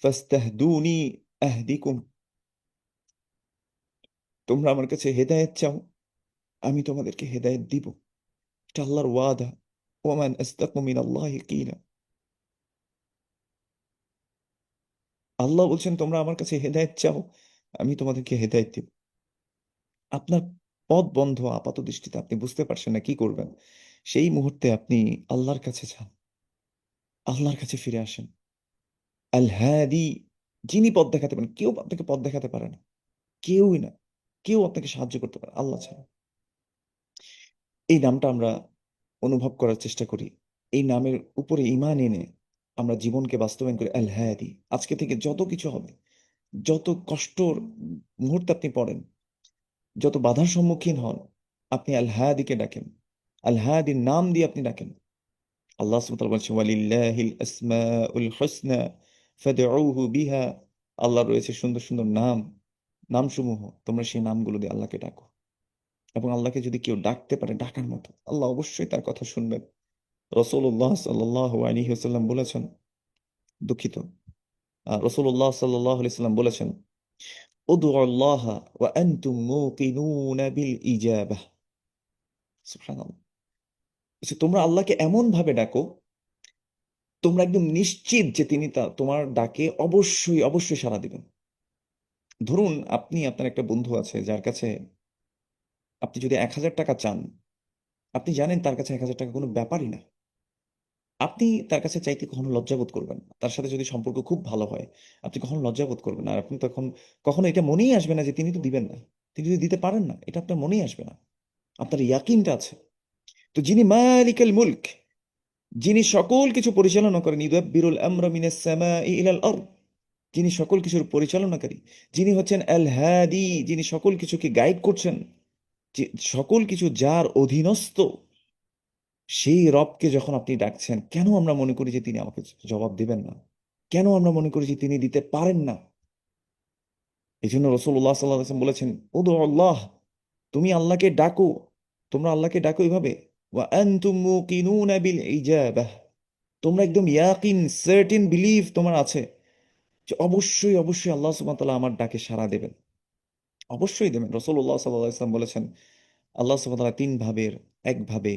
ফাস্তাহদুনি আহদিকুম, তোমরা আমার কাছে হেদায়েত চাও, আমি তোমাদেরকে হেদায়েত দিব। এটা আল্লাহর ওয়াদা। ওমান আস্তাকু মিনাল্লাহি কিলা, আল্লাহ বলছেন তোমরা আমার কাছে হেদায়েত চাও, আমি তোমাদেরকে হেদায়েত দিব। আপনার পথ বন্ধ আপাত দৃষ্টিতে, আপনি বুঝতে পারছেন না কি করবেন, সেই মুহূর্তে আপনি আল্লাহর কাছে যান, আল্লাহর কাছে ফিরে আসেন। আল হাদি, যিনি পথ দেখাতে পারেন, কেউ আপনাকে পথ দেখাতে পারে না, কেউই না, কেউ আপনাকে সাহায্য করতে পারে আল্লাহ ছাড়া। এই নামটা আমরা অনুভব করার চেষ্টা করি, এই নামের উপরে ঈমান এনে আমরা জীবনকে বাস্তবায়ন করি। আল হাদি, আজকে থেকে যত কিছু হবে, যত কষ্টর মুহূর্তে আপনি পড়েন, যত বাধার সম্মুখীন হন, আপনি আল হাদিকে ডাকেন, আল হাদির নাম দিয়ে আপনি ডাকেন। আল্লাহ সুবহানাহু ওয়া তাআলা বলছেন ওয়ালিল্লাহিল আসমাউল হুসনা ফাদউহু বিহা, আল্লাহর রয়েছে সুন্দর সুন্দর নাম, নামসমূহ, তোমরা সেই নামগুলো দিয়ে আল্লাহকে ডাকো। এবং আল্লাহকে যদি কেউ ডাকতে পারে ডাকার মতো, আল্লাহ অবশ্যই তার কথা শুনবেন। রাসূলুল্লাহ সাল্লাল্লাহু আলাইহি ওয়াসাল্লাম বলেছেন, দুঃখিত, রাসূলুল্লাহ সাল্লাল্লাহু আলাইহি ওয়াসাল্লাম বলেছেন উদউ আল্লাহ ওয়া আনতুম মুকিনুনা বিল ইজাবাহ, সুবহানাল্লাহ। তোমরা আল্লাহকে এমন ভাবে ডাকো, তোমরা একদম নিশ্চিত যে তিনি তোমার ডাকে অবশ্যই অবশ্যই সাড়া দিবেন। ধরুন আপনি, আপনার একটা বন্ধু আছে যার কাছে আপনি যদি 1,000 টাকা চান, আপনি জানেন তার কাছে 1,000 টাকা কোনো ব্যাপারই না, আপনি তার কাছে চাইতে কখনো লজ্জাবোধ করবেন না। তার সাথে যদি সম্পর্ক খুব ভালো হয়, আপনি কখনো লজ্জাবোধ করবেন না। আর আপনি তখন কখনো এটা মনেই আসবে না যে তিনি তো দিবেন না, তিনি যদি দিতে পারেন না, এটা আপনার মনেই আসবে না, আপনার ইয়াকিনটা আছে। তো যিনি মালিকাল মুলক, যিনি সকল কিছু পরিচালনা করেন, ইউদাব্বিরুল আমরা মিনাস সামাই ইলাল আরদ, যিনি সকল কিছুর পরিচালনাকারী, যিনি হচ্ছেন আল হাদি, যিনি সকল কিছুকে গাইড করছেন, সকল কিছু যার অধীনস্থ, সেই রবকে যখন আপনি ডাকছেন, কেন আমরা মনে করি যে তিনি আমাকে জবাব দিবেন না? কেন আমরা মনে করি যে তিনি দিতে পারেন না? এই জন্য রাসূলুল্লাহ সাল্লাল্লাহু আলাইহি ওয়াসাল্লাম বলেছেন উদু আল্লাহ, তুমি আল্লাহকে ডাকো, তোমরা আল্লাহকে ডাকো এভাবে, ওয়া আনতুম মুকিনুনা বিল ইজাবাহ, তোমরা একদম ইয়াকিন সার্টেন বিলিভ তোমার আছে যে অবশ্যই অবশ্যই আল্লাহ সুবহানাহু ওয়া তাআলা আমার ডাকে সাড়া দেবেন, অবশ্যই দেবেন। রাসূলুল্লাহ সাল্লাল্লাহু আলাইহি ওয়াসাল্লাম বলেছেন আল্লাহ সুবহানাহু ওয়া তাআলা তিন ভাবের একভাবে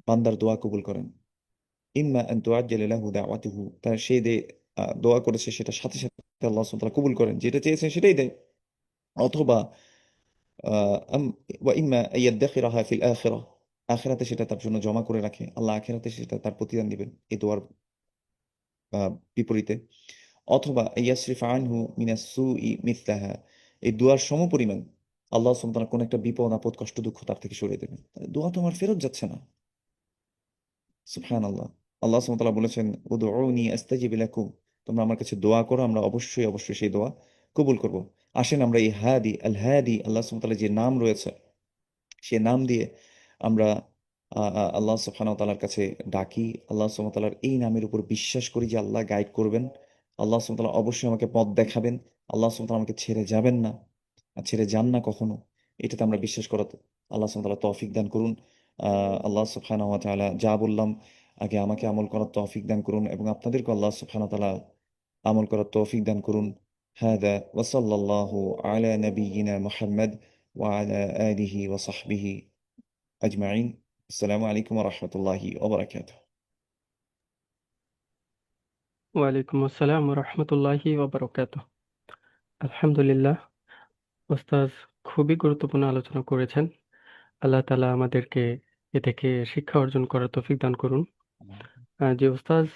বান্দার দোয়া কবুল করেন। ইম্মা আন তুআজ্জালা লাহু দাওয়াতুহু, তার সে যে দোয়া করেছে সেটা সাথে সাথে আল্লাহ সুবহানাহু ওয়া তাআলা কবুল করেন, যেটা চেয়েছেন সেটাই দেয়। অথবা আম ওয়া ইম্মা আইয়াদ্দাখিরাহা ফিল আখিরাহ, আখিরাতে সেটা তার জন্য জমা করে রাখে, আল্লাহ আখিরাতে সেটা তার প্রতিদান দিবেন এই দোয়ার বিপরীতে। অথবা ইয়াসরিফ আনহু মিনাস সুই মিথলাহা, এই দোয়ার সমপরিমাণ আল্লাহ সুবহানাহু ওয়া তাআলা কোন একটা বিপদ আপদ কষ্ট দুঃখ তার থেকে সরিয়ে দেবেন। দোয়া তো আমার ফেরত যাচ্ছে না। সুবহানাল্লাহ। আল্লাহ সুবহানাহু ওয়া তাআলা বলেছেন উদউনি আস্তাজিব লাকুম, তোমরা আমার কাছে দোয়া করো, আমরা অবশ্যই অবশ্যই সেই দোয়া কবুল করব। আসেন আমরা এই হাদি আল হাদি আল্লাহ সুবহানাহু ওয়া তাআলা যে নাম রয়েছে সে নাম দিয়ে আমরা আল্লাহ সুবহানাহু ওয়া তাআলার কাছে ডাকি। আল্লাহ সুবহানাহু ওয়া তাআলার এই নামের উপর বিশ্বাস করি যে আল্লাহ গাইড করবেন, আল্লাহ সুবহানাহু ওয়া তাআলা অবশ্যই আমাকে পথ দেখাবেন, আল্লাহ সুবহানাহু ওয়া তাআলা আমাকে ছেড়ে যাবেন না আর ছেড়ে যান না কখনো। এটাতে আমরা বিশ্বাস করা আল্লাহ সুবহানাহু ওয়া তাআলা তৌফিক দান করুন। আল্লাহ সুবহানাহু ওয়া তাআলা যা বললাম আগে আমাকে আমল করার তৌফিক দান করুন এবং আপনাদেরকে আল্লাহ সুবহানাহু ওয়া তাআলা আমল করার তৌফিক দান করুন। হাদা ওয়া সাল্লাল্লাহু আলা নাবিয়িনা মুহাম্মদ ওয়া আলা আলিহি ওয়া সাহবিহি আজমাইন। আসসালামু আলাইকুম ওয়া রাহমাতুল্লাহি ওয়া বারাকাতুহু। ওয়ালাইকুম আসসালাম রহমতুল্লাহি ওবরকাতুহ। আলহামদুলিল্লাহ, ওস্তাজ খুবই গুরুত্বপূর্ণ আলোচনা করেছেন। আল্লাহ তাআলা আমাদেরকে এ থেকে শিক্ষা অর্জন করার তৌফিক দান করুন। জি ওস্তাজ,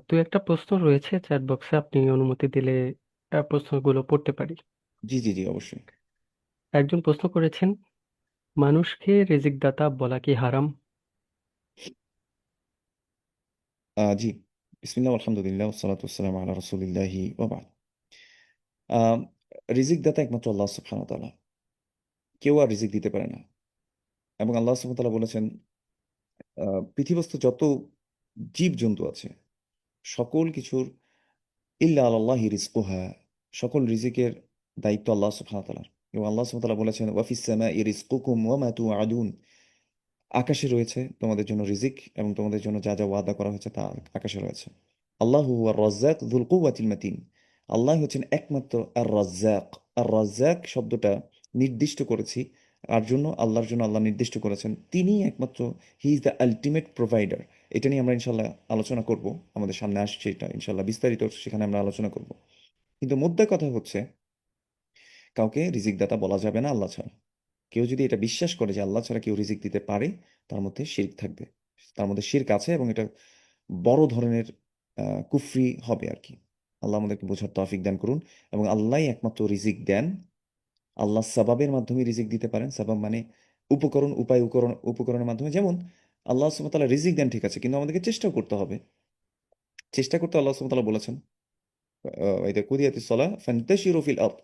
দু একটা প্রশ্ন রয়েছে চ্যাট বক্সে, আপনি অনুমতি দিলে প্রশ্নগুলো পড়তে পারি। জি জি জি, অবশ্যই। একজন প্রশ্ন করেছেন, মানুষকে রিজিক দাতা বলা কি হারাম? জি, বিসমিল্লাহ আলহামদুলিল্লাহ ওয়াসসালাতু ওয়াসসালামু আলা রাসূলিল্লাহি ওয়া বা'দ। আম, রিজিক দাতা একমাত্র আল্লাহ সুবহানাহু ওয়া তাআলা, কেউ আর রিজিক দিতে পারে না। এবং আল্লাহ সুবহানাহু ওয়া তাআলা বলেছেন পৃথিবীস্থ যত জীব জন্তু আছে সকল কিছুর ইল্লা আলাল্লাহি রিজকুহা, সকল রিজিকের দায়িত্ব আল্লাহ সুবহানাহু ওয়া তাআলার। এবং আল্লাহ সুবহানাহু ওয়া তাআলা বলেছেন ওয়া ফিস সামাই রিজকুকুম ওয়া মা তুআদুন, আকাশে রয়েছে তোমাদের জন্য রিজিক এবং তোমাদের জন্য যা যা ওয়াদা করা হয়েছে তা আকাশে রয়েছে। আল্লাহু হুয়ার রাজ্জাক যুল কুওয়াতিল মাতিন, আল্লাহ হচ্ছেন একমাত্র আর রাজ্জাক। আর রাজ্জাক শব্দটা নির্দিষ্ট করেছি আর জন্য, আল্লাহর জন্য আল্লাহ নির্দিষ্ট করেছেন তিনি একমাত্র, he is the ultimate provider. এটা নিয়ে আমরা ইনশাল্লাহ আলোচনা করব, আমাদের সামনে আসছে এটা ইনশাল্লাহ বিস্তারিত, সেখানে আমরা আলোচনা করব। কিন্তু মোদ্দা কথা হচ্ছে কাউকে রিজিক দাতা বলা যাবে না আল্লাহ ছাড়া। কেউ যদি এটা বিশ্বাস করে যে আল্লাহ ছাড়া কেউ রিজিক দিতে পারে, তার মধ্যে শিরক থাকবে, তার মধ্যে শিরক আছে এবং এটা বড় ধরনের কুফরি হবে আর কি। আল্লাহ আমাদেরকে বোঝার তৌফিক দান করুন। এবং আল্লাহই একমাত্র রিজিক দেন, আল্লাহ সাবাবের মাধ্যমে রিজিক দিতে পারেন। সাবাব মানে উপকরণ, উপায়, উপকরণের মাধ্যমে। যেমন আল্লাহ সুবহানাহু ওয়া তাআলা রিজিক দেন ঠিক আছে, কিন্তু আমাদেরকে চেষ্টাও করতে হবে। চেষ্টা করতে আল্লাহ সুবহানাহু ওয়া তাআলা বলেছেন ইদা কুদিয়াতিস সালাহ ফান্তাশিরু ফিল আরদ,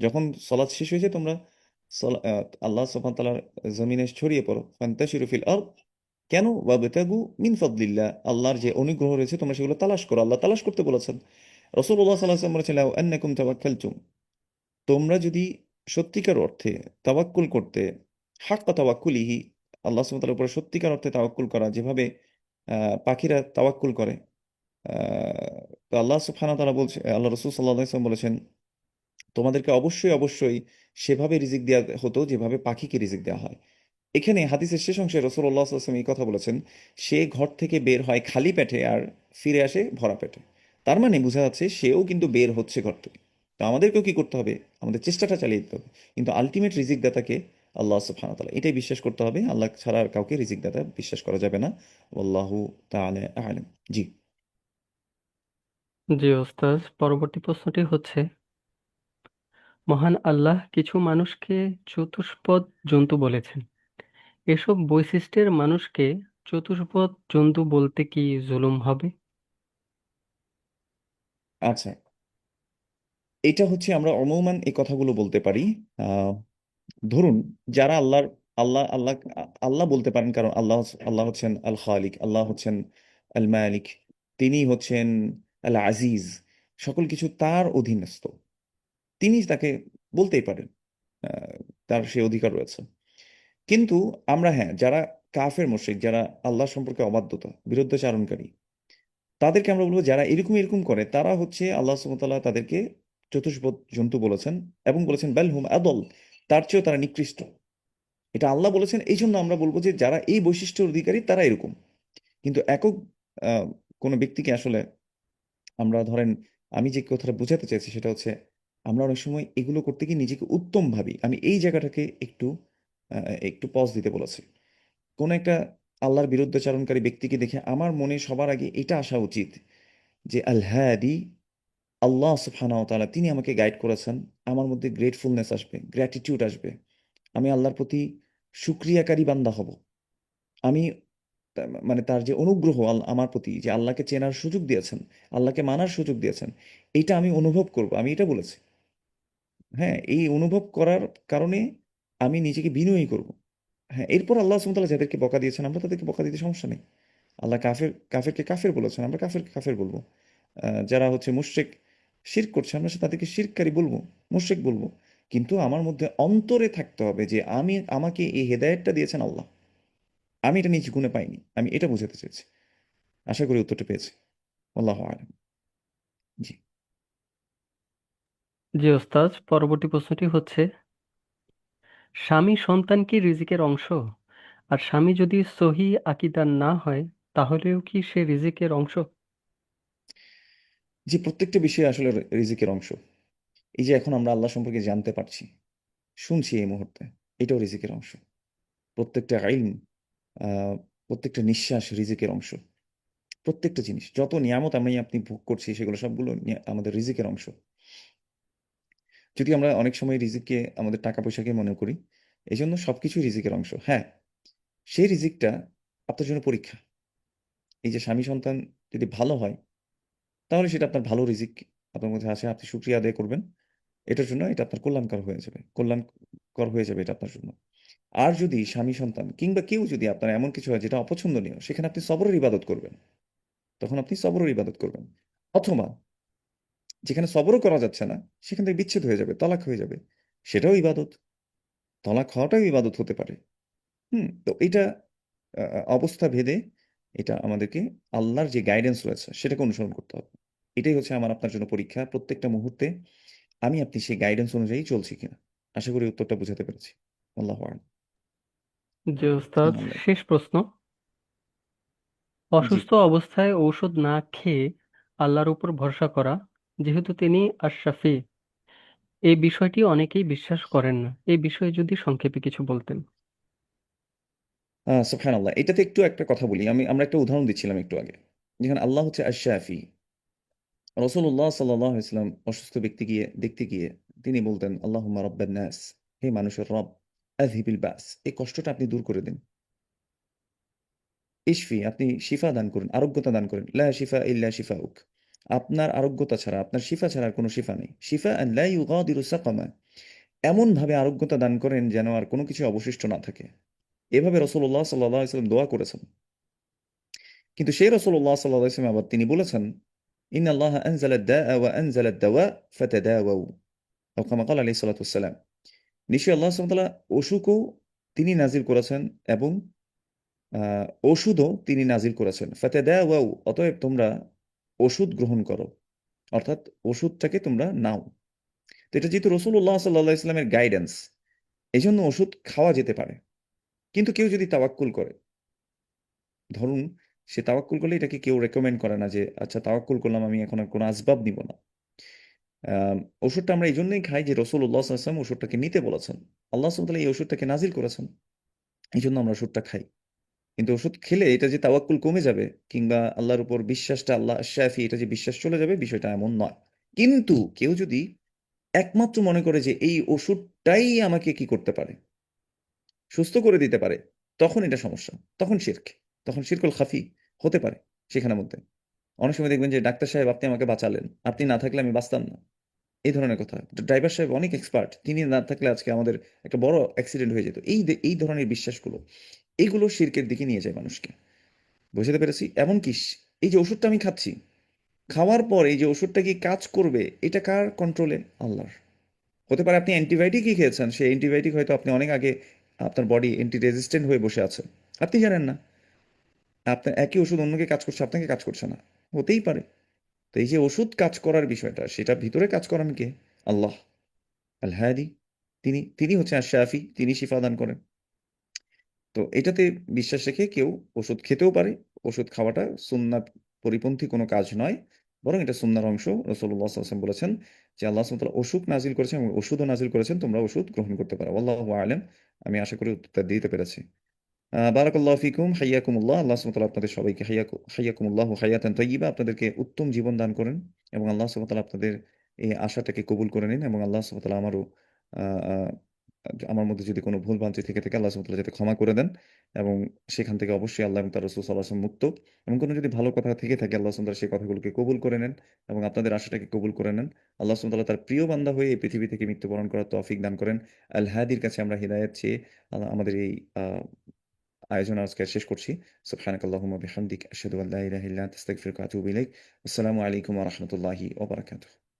যখন সালাত শেষ হয়ে যায় তোমরা আল্লাহ সুবহানাহু ওয়া তাআলার জমিনে ছড়িয়ে পড়ো। ফান্তাশিরু ফিল আরদ কেন? ওয়াবতাগু মিন ফাদলিল্লাহ, আল্লাহর যে অনুগ্রহ রয়েছে তোমরা সেগুলো তালাশ করো। আল্লাহ তালাশ করতে বলেছেন। রাসূলুল্লাহ সাল্লাল্লাহু আলাইহি ওয়াসাল্লাম বলেছেন লাউ আন্নাকুম তাওয়াক্কালতুম, তোমরা যদি সত্যিকার অর্থে তাওয়াক্কুল করতে, হাক্কা তাওয়াক্কুলিহি, আল্লাহ সুবহানাহু ওয়া তাআলার উপরে সত্যিকার অর্থে তাওয়াক্কুল করা, যেভাবে পাখিরা তাওয়াক্কুল করে। তো আল্লাহ সুবহানাহু ওয়া তাআলা বলছে, আল্লাহ রাসূল সাল্লাল্লাহু আলাইহি ওয়াসাল্লাম বলেছেন তোমাদেরকে অবশ্যই অবশ্যই সেভাবে রিজিক দেওয়া হতো যেভাবে পাখিকে রিজিক দেওয়া হয়। এখানে হাদিসের শেষ অংশে রাসূলুল্লাহ সাল্লাল্লাহু আলাইহি ওয়াসাল্লাম এই কথা বলেছেন, সে ঘর থেকে বের হয় খালি পেটে আর ফিরে আসে ভরা পেটে। তার মানে বোঝা যাচ্ছে সেও কিন্তু বের হচ্ছে ঘর থেকে। তো আমাদেরকেও কি করতে হবে? আমাদের চেষ্টাটা চালিয়ে যেতে হবে। কিন্তু আলটিমেট রিজিক দাতাকে আল্লাহ সুবহানাহু ওয়া তাআলা, এটাই বিশ্বাস করতে হবে। আল্লাহ ছাড়া আর কাউকে রিজিক দাতা বিশ্বাস করা যাবে না। আল্লাহু তাআলা আ'লাম। জি। জি ওস্তাজ, পরবর্তী প্রশ্নটি হচ্ছে, মহান আল্লাহ কিছু মানুষকে চতুষ্পদ জন্তু বলেছেন। এসব বৈশিষ্ট্যের মানুষকে চতুষ্পদ জন্তু বলতে কি জুলুম হবে? আচ্ছা, এটা হচ্ছে আমরা অমুমান এই কথাগুলো বলতে পারি। আহ ধরুন যারা আল্লাহর, আল্লাহ আল্লাহ আল্লাহ বলতে পারেন, কারণ আল্লাহ আল্লাহ হচ্ছেন আল খালিক, আল্লাহ হচ্ছেন আল মালিক, তিনি হচ্ছেন আল আজিজ, সকল কিছু তার অধীনস্থ, তিনি তাকে বলতেই পারেন। আহ, তার সে অধিকার রয়েছে। কিন্তু আমরা, হ্যাঁ, যারা কাফের মুশরিক, যারা আল্লাহ সম্পর্কে অবাধ্যতা বিরুদ্ধাচারণকারী, তাদেরকে আমরা বলবো যারা এরকম এরকম করে তারা হচ্ছে আল্লাহ সুবহানাহু ওয়া তাআলা তাদেরকে চতুষ্পদ জন্তু বলেছেন, এবং বলেছেন বেল হুম আদল, তার চেয়েও তারা নিকৃষ্ট। এটা আল্লাহ বলেছেন, এই জন্য আমরা বলবো যে যারা এই বৈশিষ্ট্যের অধিকারী তারা এরকম। কিন্তু একক আহ, কোনো ব্যক্তিকে আসলে আমরা ধরেন, আমি যে কথাটা বোঝাতে চাইছি সেটা হচ্ছে, আমরা অনেক সময় এগুলো করতে গিয়ে নিজেকে উত্তম ভাবি। আমি এই জায়গাটাকে একটু পজ দিতে বলেছি। কোন একটা আল্লাহর বিরুদ্ধাচারণকারী ব্যক্তিকে দেখে আমার মনে সবার আগে এটা আসা উচিত যে আল হাদি, আল্লাহ সুবহানাহু ওয়া তাআলা তিনি আমাকে গাইড করেছেন। আমার মধ্যে গ্রেটফুলনেস আসবে, গ্র্যাটিটিউড আসবে। আমি আল্লাহর প্রতি শুকরিয়াকারী বান্দা হব। আমি মানে তার যে অনুগ্রহ আমার প্রতি, যে আল্লাহকে চেনার সুযোগ দিয়েছেন, আল্লাহকে মানার সুযোগ দিয়েছেন, এটা আমি অনুভব করব, আমি এটা বলেছি। হ্যাঁ, এই অনুভব করার কারণে আমি নিজেকে বিনয়ী করব। হ্যাঁ, এরপর আল্লাহ সুবহানাহু ওয়া তাআলা যাদেরকে বকা দিয়েছেন আমরা তাদেরকে বকা দিতে সমস্যা নেই। আল্লাহ কাফেরকে কাফের বলেছেন, আমরা কাফেরকে কাফের বলবো। যারা হচ্ছে মুশরিক, শিরক করছে, আমরা তাদেরকে শিরককারী বলবো, মুশরিক বলবো। কিন্তু আমার মধ্যে অন্তরে থাকতে হবে যে আমাকে এই হেদায়েতটা দিয়েছেন আল্লাহ, আমি এটা নিজ গুণে পাইনি। আমি এটা বোঝাতে চেয়েছি। আশা করি উত্তরটা পেয়েছি। আল্লাহ আলম। জি। জি ওস্তাদ, পরবর্তী প্রশ্নটি হচ্ছে, স্বামী সন্তান কি রিজিকের অংশ? আর স্বামী যদি সহি আকীদার না হয়, তাহলেও কি সে রিজিকের অংশ? যে প্রত্যেকটা বিষয় আসলে রিজিকের অংশ। এই যে এখন আমরা আল্লাহ সম্পর্কে জানতে পারছি, শুনছি এই মুহূর্তে, এটাও রিজিকের অংশ। প্রত্যেকটা ইলম, প্রত্যেকটা নিঃশ্বাস রিজিকের অংশ। প্রত্যেকটা জিনিস, যত নিয়ামত আমি আপনি ভোগ করছি, সেগুলো সবগুলো আমাদের রিজিকের অংশ। যদি আমরা অনেক সময় রিজিককে আমাদের টাকা পয়সাকে মনে করি, এই জন্য সবকিছুই রিজিকের অংশ। হ্যাঁ, সেই রিজিকটা আপনার জন্য পরীক্ষা। এই যে স্বামী সন্তান যদি ভালো হয়, তাহলে সেটা আপনার ভালো রিজিক আপনার মধ্যে আছে, আপনি শুকরিয়া আদায় করবেন। এটার জন্য এটা আপনার কল্যাণকর হয়ে যাবে, কল্যাণকর হয়ে যাবে এটা আপনার জন্য। আর যদি স্বামী সন্তান কিংবা কেউ যদি আপনার এমন কিছু হয় যেটা অপছন্দনীয়, সেখানে আপনি সবরের ইবাদত করবেন। তখন আপনি সবরের ইবাদত করবেন। অথবা যেখানে সবরও করা যাচ্ছে না, সেখান থেকে বিচ্ছেদ হয়ে যাবে, তালাক হয়ে যাবে, সেটাও ইবাদত। তালাক হওয়াটাও ইবাদত হতে পারে। তো এটা অবস্থা ভেদে এটা আমাদেরকে আল্লাহর যে গাইডেন্স রয়েছে সেটাকে অনুসরণ করতে হবে। এটাই হচ্ছে আমার আপনার জন্য পরীক্ষা প্রত্যেকটা মুহূর্তে, আমি আপনি সেই গাইডেন্স অনুযায়ী চলছি কিনা। আশা করি উত্তরটা বুঝাতে পেরেছি। আল্লাহ আ'লাম। জি ওস্তাদ, আসসালামু আলাইকুম। শেষ প্রশ্ন। জি। অসুস্থ অবস্থায় ঔষধ না খেয়ে আল্লাহর উপর ভরসা করা, যেহেতু তিনি আশ-শাফি, এই বিষয়টি অনেকেই বিশ্বাস করেন না। এই বিষয়ে যদি সংক্ষেপে কিছু বলতেন। সুবহানাল্লাহ, এটাতে একটু একটা কথা বলি। আমরা একটা উদাহরণ দিচ্ছিলাম একটু আগে, যেখানে আল্লাহ হচ্ছে আশ-শাফি। রাসূলুল্লাহ সাল্লাল্লাহু আলাইহি ওয়াসাল্লাম অসুস্থ ব্যক্তি গিয়ে দেখতে গিয়ে তিনি বলতেন, আল্লাহুম্মা রাব্বান নাস, হে মানুষের রব, আযহিবিল বাস, এই কষ্টটা আপনি দূর করে দিন। ইশফি, আপনি শিফা দান করুন, আরোগ্যতা দান করেন। লা শিফা ইল্লা শিফাউক, আপনার আরোগ্যতা ছাড়া, আপনার শিফা ছাড়া আর কোনো শিফা নেই। শিফা আন লা ইউগাদিরু সাকামা, এমন ভাবে আরোগ্যতা দান করেন যেন আর কোনো কিছু অবশিষ্ট না থাকে। এভাবে রাসূলুল্লাহ সাল্লাল্লাহু আলাইহি ওয়াসাল্লাম দোয়া করেছেন। কিন্তু সেই রাসূলুল্লাহ সাল্লাল্লাহু আলাইহি ওয়াসাল্লাম আবার তিনি বলেছেন, ইন্নাল্লাহা আনজালা আদ-দাআ ওয়া আনজালা আদ-দাওয়া ফাতাদাওয়াউ, আও কামা ক্বালা আলাইহিস সালাতু ওয়াস সালাম। নিশ্চয়ই আল্লাহ সুবহানাহু ওয়া তাআলা অসুখও তিনি নাজিল করেছেন, এবং ওষুধও তিনি নাজিল করেছেন। ফাতাদাওয়াউ, অতএব তোমরা ওষুধ গ্রহণ করো, অর্থাৎ ওষুধটাকে তোমরা নাও। তো এটা যেহেতু রাসূলুল্লাহ সাল্লাল্লাহু আলাইহি ওয়াসাল্লামের গাইডেন্স, এজন্য ওষুধ খাওয়া যেতে পারে। কিন্তু কেউ যদি তাওয়াক্কুল করে, ধরুন সে তাওয়াক্কুল করলে, এটাকে কেউ রেকমেন্ড করে না যে আচ্ছা তাওয়াক্কুল করলাম, আমি এখন আর কোনো আসবাব নিব না। ওষুধটা আমরা এই জন্যই খাই যে রাসূলুল্লাহ সাল্লাল্লাহু আলাইহি ওয়াসাল্লাম ওষুধটাকে নিতে বলেছেন। আল্লাহ সুবহানাহু ওয়া তাআলা এই ওষুধটাকে নাজিল করেছেন। এই জন্য আমরা ওষুধটা খাই। কিন্তু ওষুধ খেলে এটা যে তাওয়াক্কুল কমে যাবে, কিংবা আল্লাহর উপর বিশ্বাসটা, আল্লাহ শাফি, এটা যে বিশ্বাস চলে যাবে, বিষয়টা এমন নয়। কিন্তু কেউ যদি একমাত্র মনে করে যে এই ওষুধটাই আমাকে কি করতে পারে, সুস্থ করে দিতে পারে, তখন এটা সমস্যা, তখন শিরক, তখন শিরকুল খাফি হতে পারে সেখানের মধ্যে। অনেক সময় দেখবেন যে ডাক্তার সাহেব আপনি আমাকে বাঁচালেন, আপনি না থাকলে আমি বাঁচতাম না, এই ধরনের কথা। ড্রাইভার সাহেব অনেক এক্সপার্ট, তিনি না থাকলে আজকে আমাদের একটা বড় অ্যাক্সিডেন্ট হয়ে যেত। এই ধরনের বিশ্বাসগুলো, এইগুলো শিরকের দিকে নিয়ে যায় মানুষকে। বুঝতে পেরেছি। এমনকি এই যে ওষুধটা আমি খাচ্ছি, খাওয়ার পর এই যে ওষুধটা কি কাজ করবে, এটা কার কন্ট্রোলে? আল্লাহর। হতে পারে আপনি অ্যান্টিবায়োটিকই খেয়েছেন, সেই অ্যান্টিবায়োটিক হয়তো আপনি অনেক আগে, আপনার বডি অ্যান্টি রেজিস্ট্যান্ট হয়ে বসে আছে, আপনি জানেন না। আপনার একই ওষুধ অন্যকে কাজ করছে, আপনাকে কাজ করছে না। হতেই পারে। তো এই যে ওষুধ কাজ করার বিষয়টা, সেটা ভিতরে কাজ করান কে? আল্লাহ আল হাদি। তিনি তিনি হচ্ছেন আশ-শাফি, তিনি শিফা দান করেন। তো এটাতে বিশ্বাস রেখে কেউ ওষুধ খেতেও পারে। ওষুধ খাওয়াটা সুন্নাত পরিপন্থী কোনো কাজ নয়, বরং এটা সুন্নাহর অংশ। রাসূলুল্লাহ সাল্লাল্লাহু আলাইহি ওয়াসাল্লাম বলেছেন যে আল্লাহ সুবহানাহু ওয়া তাআলা অসুখ নাজিল করেছেন এবং ওষুধও নাজিল করেছেন, তোমরা ওষুধ গ্রহণ করতে পারো। আল্লাহু আ'লাম। আমি আশা করি উত্তরটা দিতে পেরেছি। বারাকাল্লাহু ফিকুম, হাইয়াকুমুল্লাহ। আল্লাহ সুবহানাহু ওয়া তাআলা আপনাদের সবাইকে হাইয়াকুমুল্লাহ হায়াতান তাইয়্যিবা, আপনাদেরকে উত্তম জীবন দান করেন এবং আল্লাহ সুবহানাহু ওয়া তাআলা আপনাদের এই আশাটাকে কবুল করে নিন এবং আল্লাহ সুবহানাহু ওয়া তাআলা আমারও আ আ আমার মধ্যে যদি কোনো ভুল-ভ্রান্তি থেকে থাকে আল্লাহ সুবহানাহু ওয়া তাআলা যাতে ক্ষমা করে দেন এবং সেখান থেকে অবশ্যই আল্লাহ এবং তার রাসূল সাল্লাল্লাহু আলাইহি ওয়াসাল্লাম মুক্ত। এবং কোনো যদি ভালো কথা থেকে থাকে আল্লাহ সুবহানাহু ওয়া তাআলা সেই কথাগুলোকে কবুল করে নেন এবং আপনাদের আশাটাকে কবুল করে নেন। আল্লাহ সুবহানাহু ওয়া তাআলা তার প্রিয় বান্দা হয়ে এই পৃথিবী থেকে মৃত্যুবরণ করার তৌফিক দান করেন। আল হাদির কাছে আমরা হিদায়াত চেয়ে আমাদের এই আ আয়োজন আজকে শেষ করছি। সুবহানাকাল্লাহুম্মা বিহামদিক আশহাদু আল্লা ইলাহা ইল্লা আনতা আস্তাগফিরুকা ওয়া আতুবু ইলাইক। আসসালামু আলাইকুম ওয়া রাহমাতুল্লাহি ওয়া বারাকাতুহু।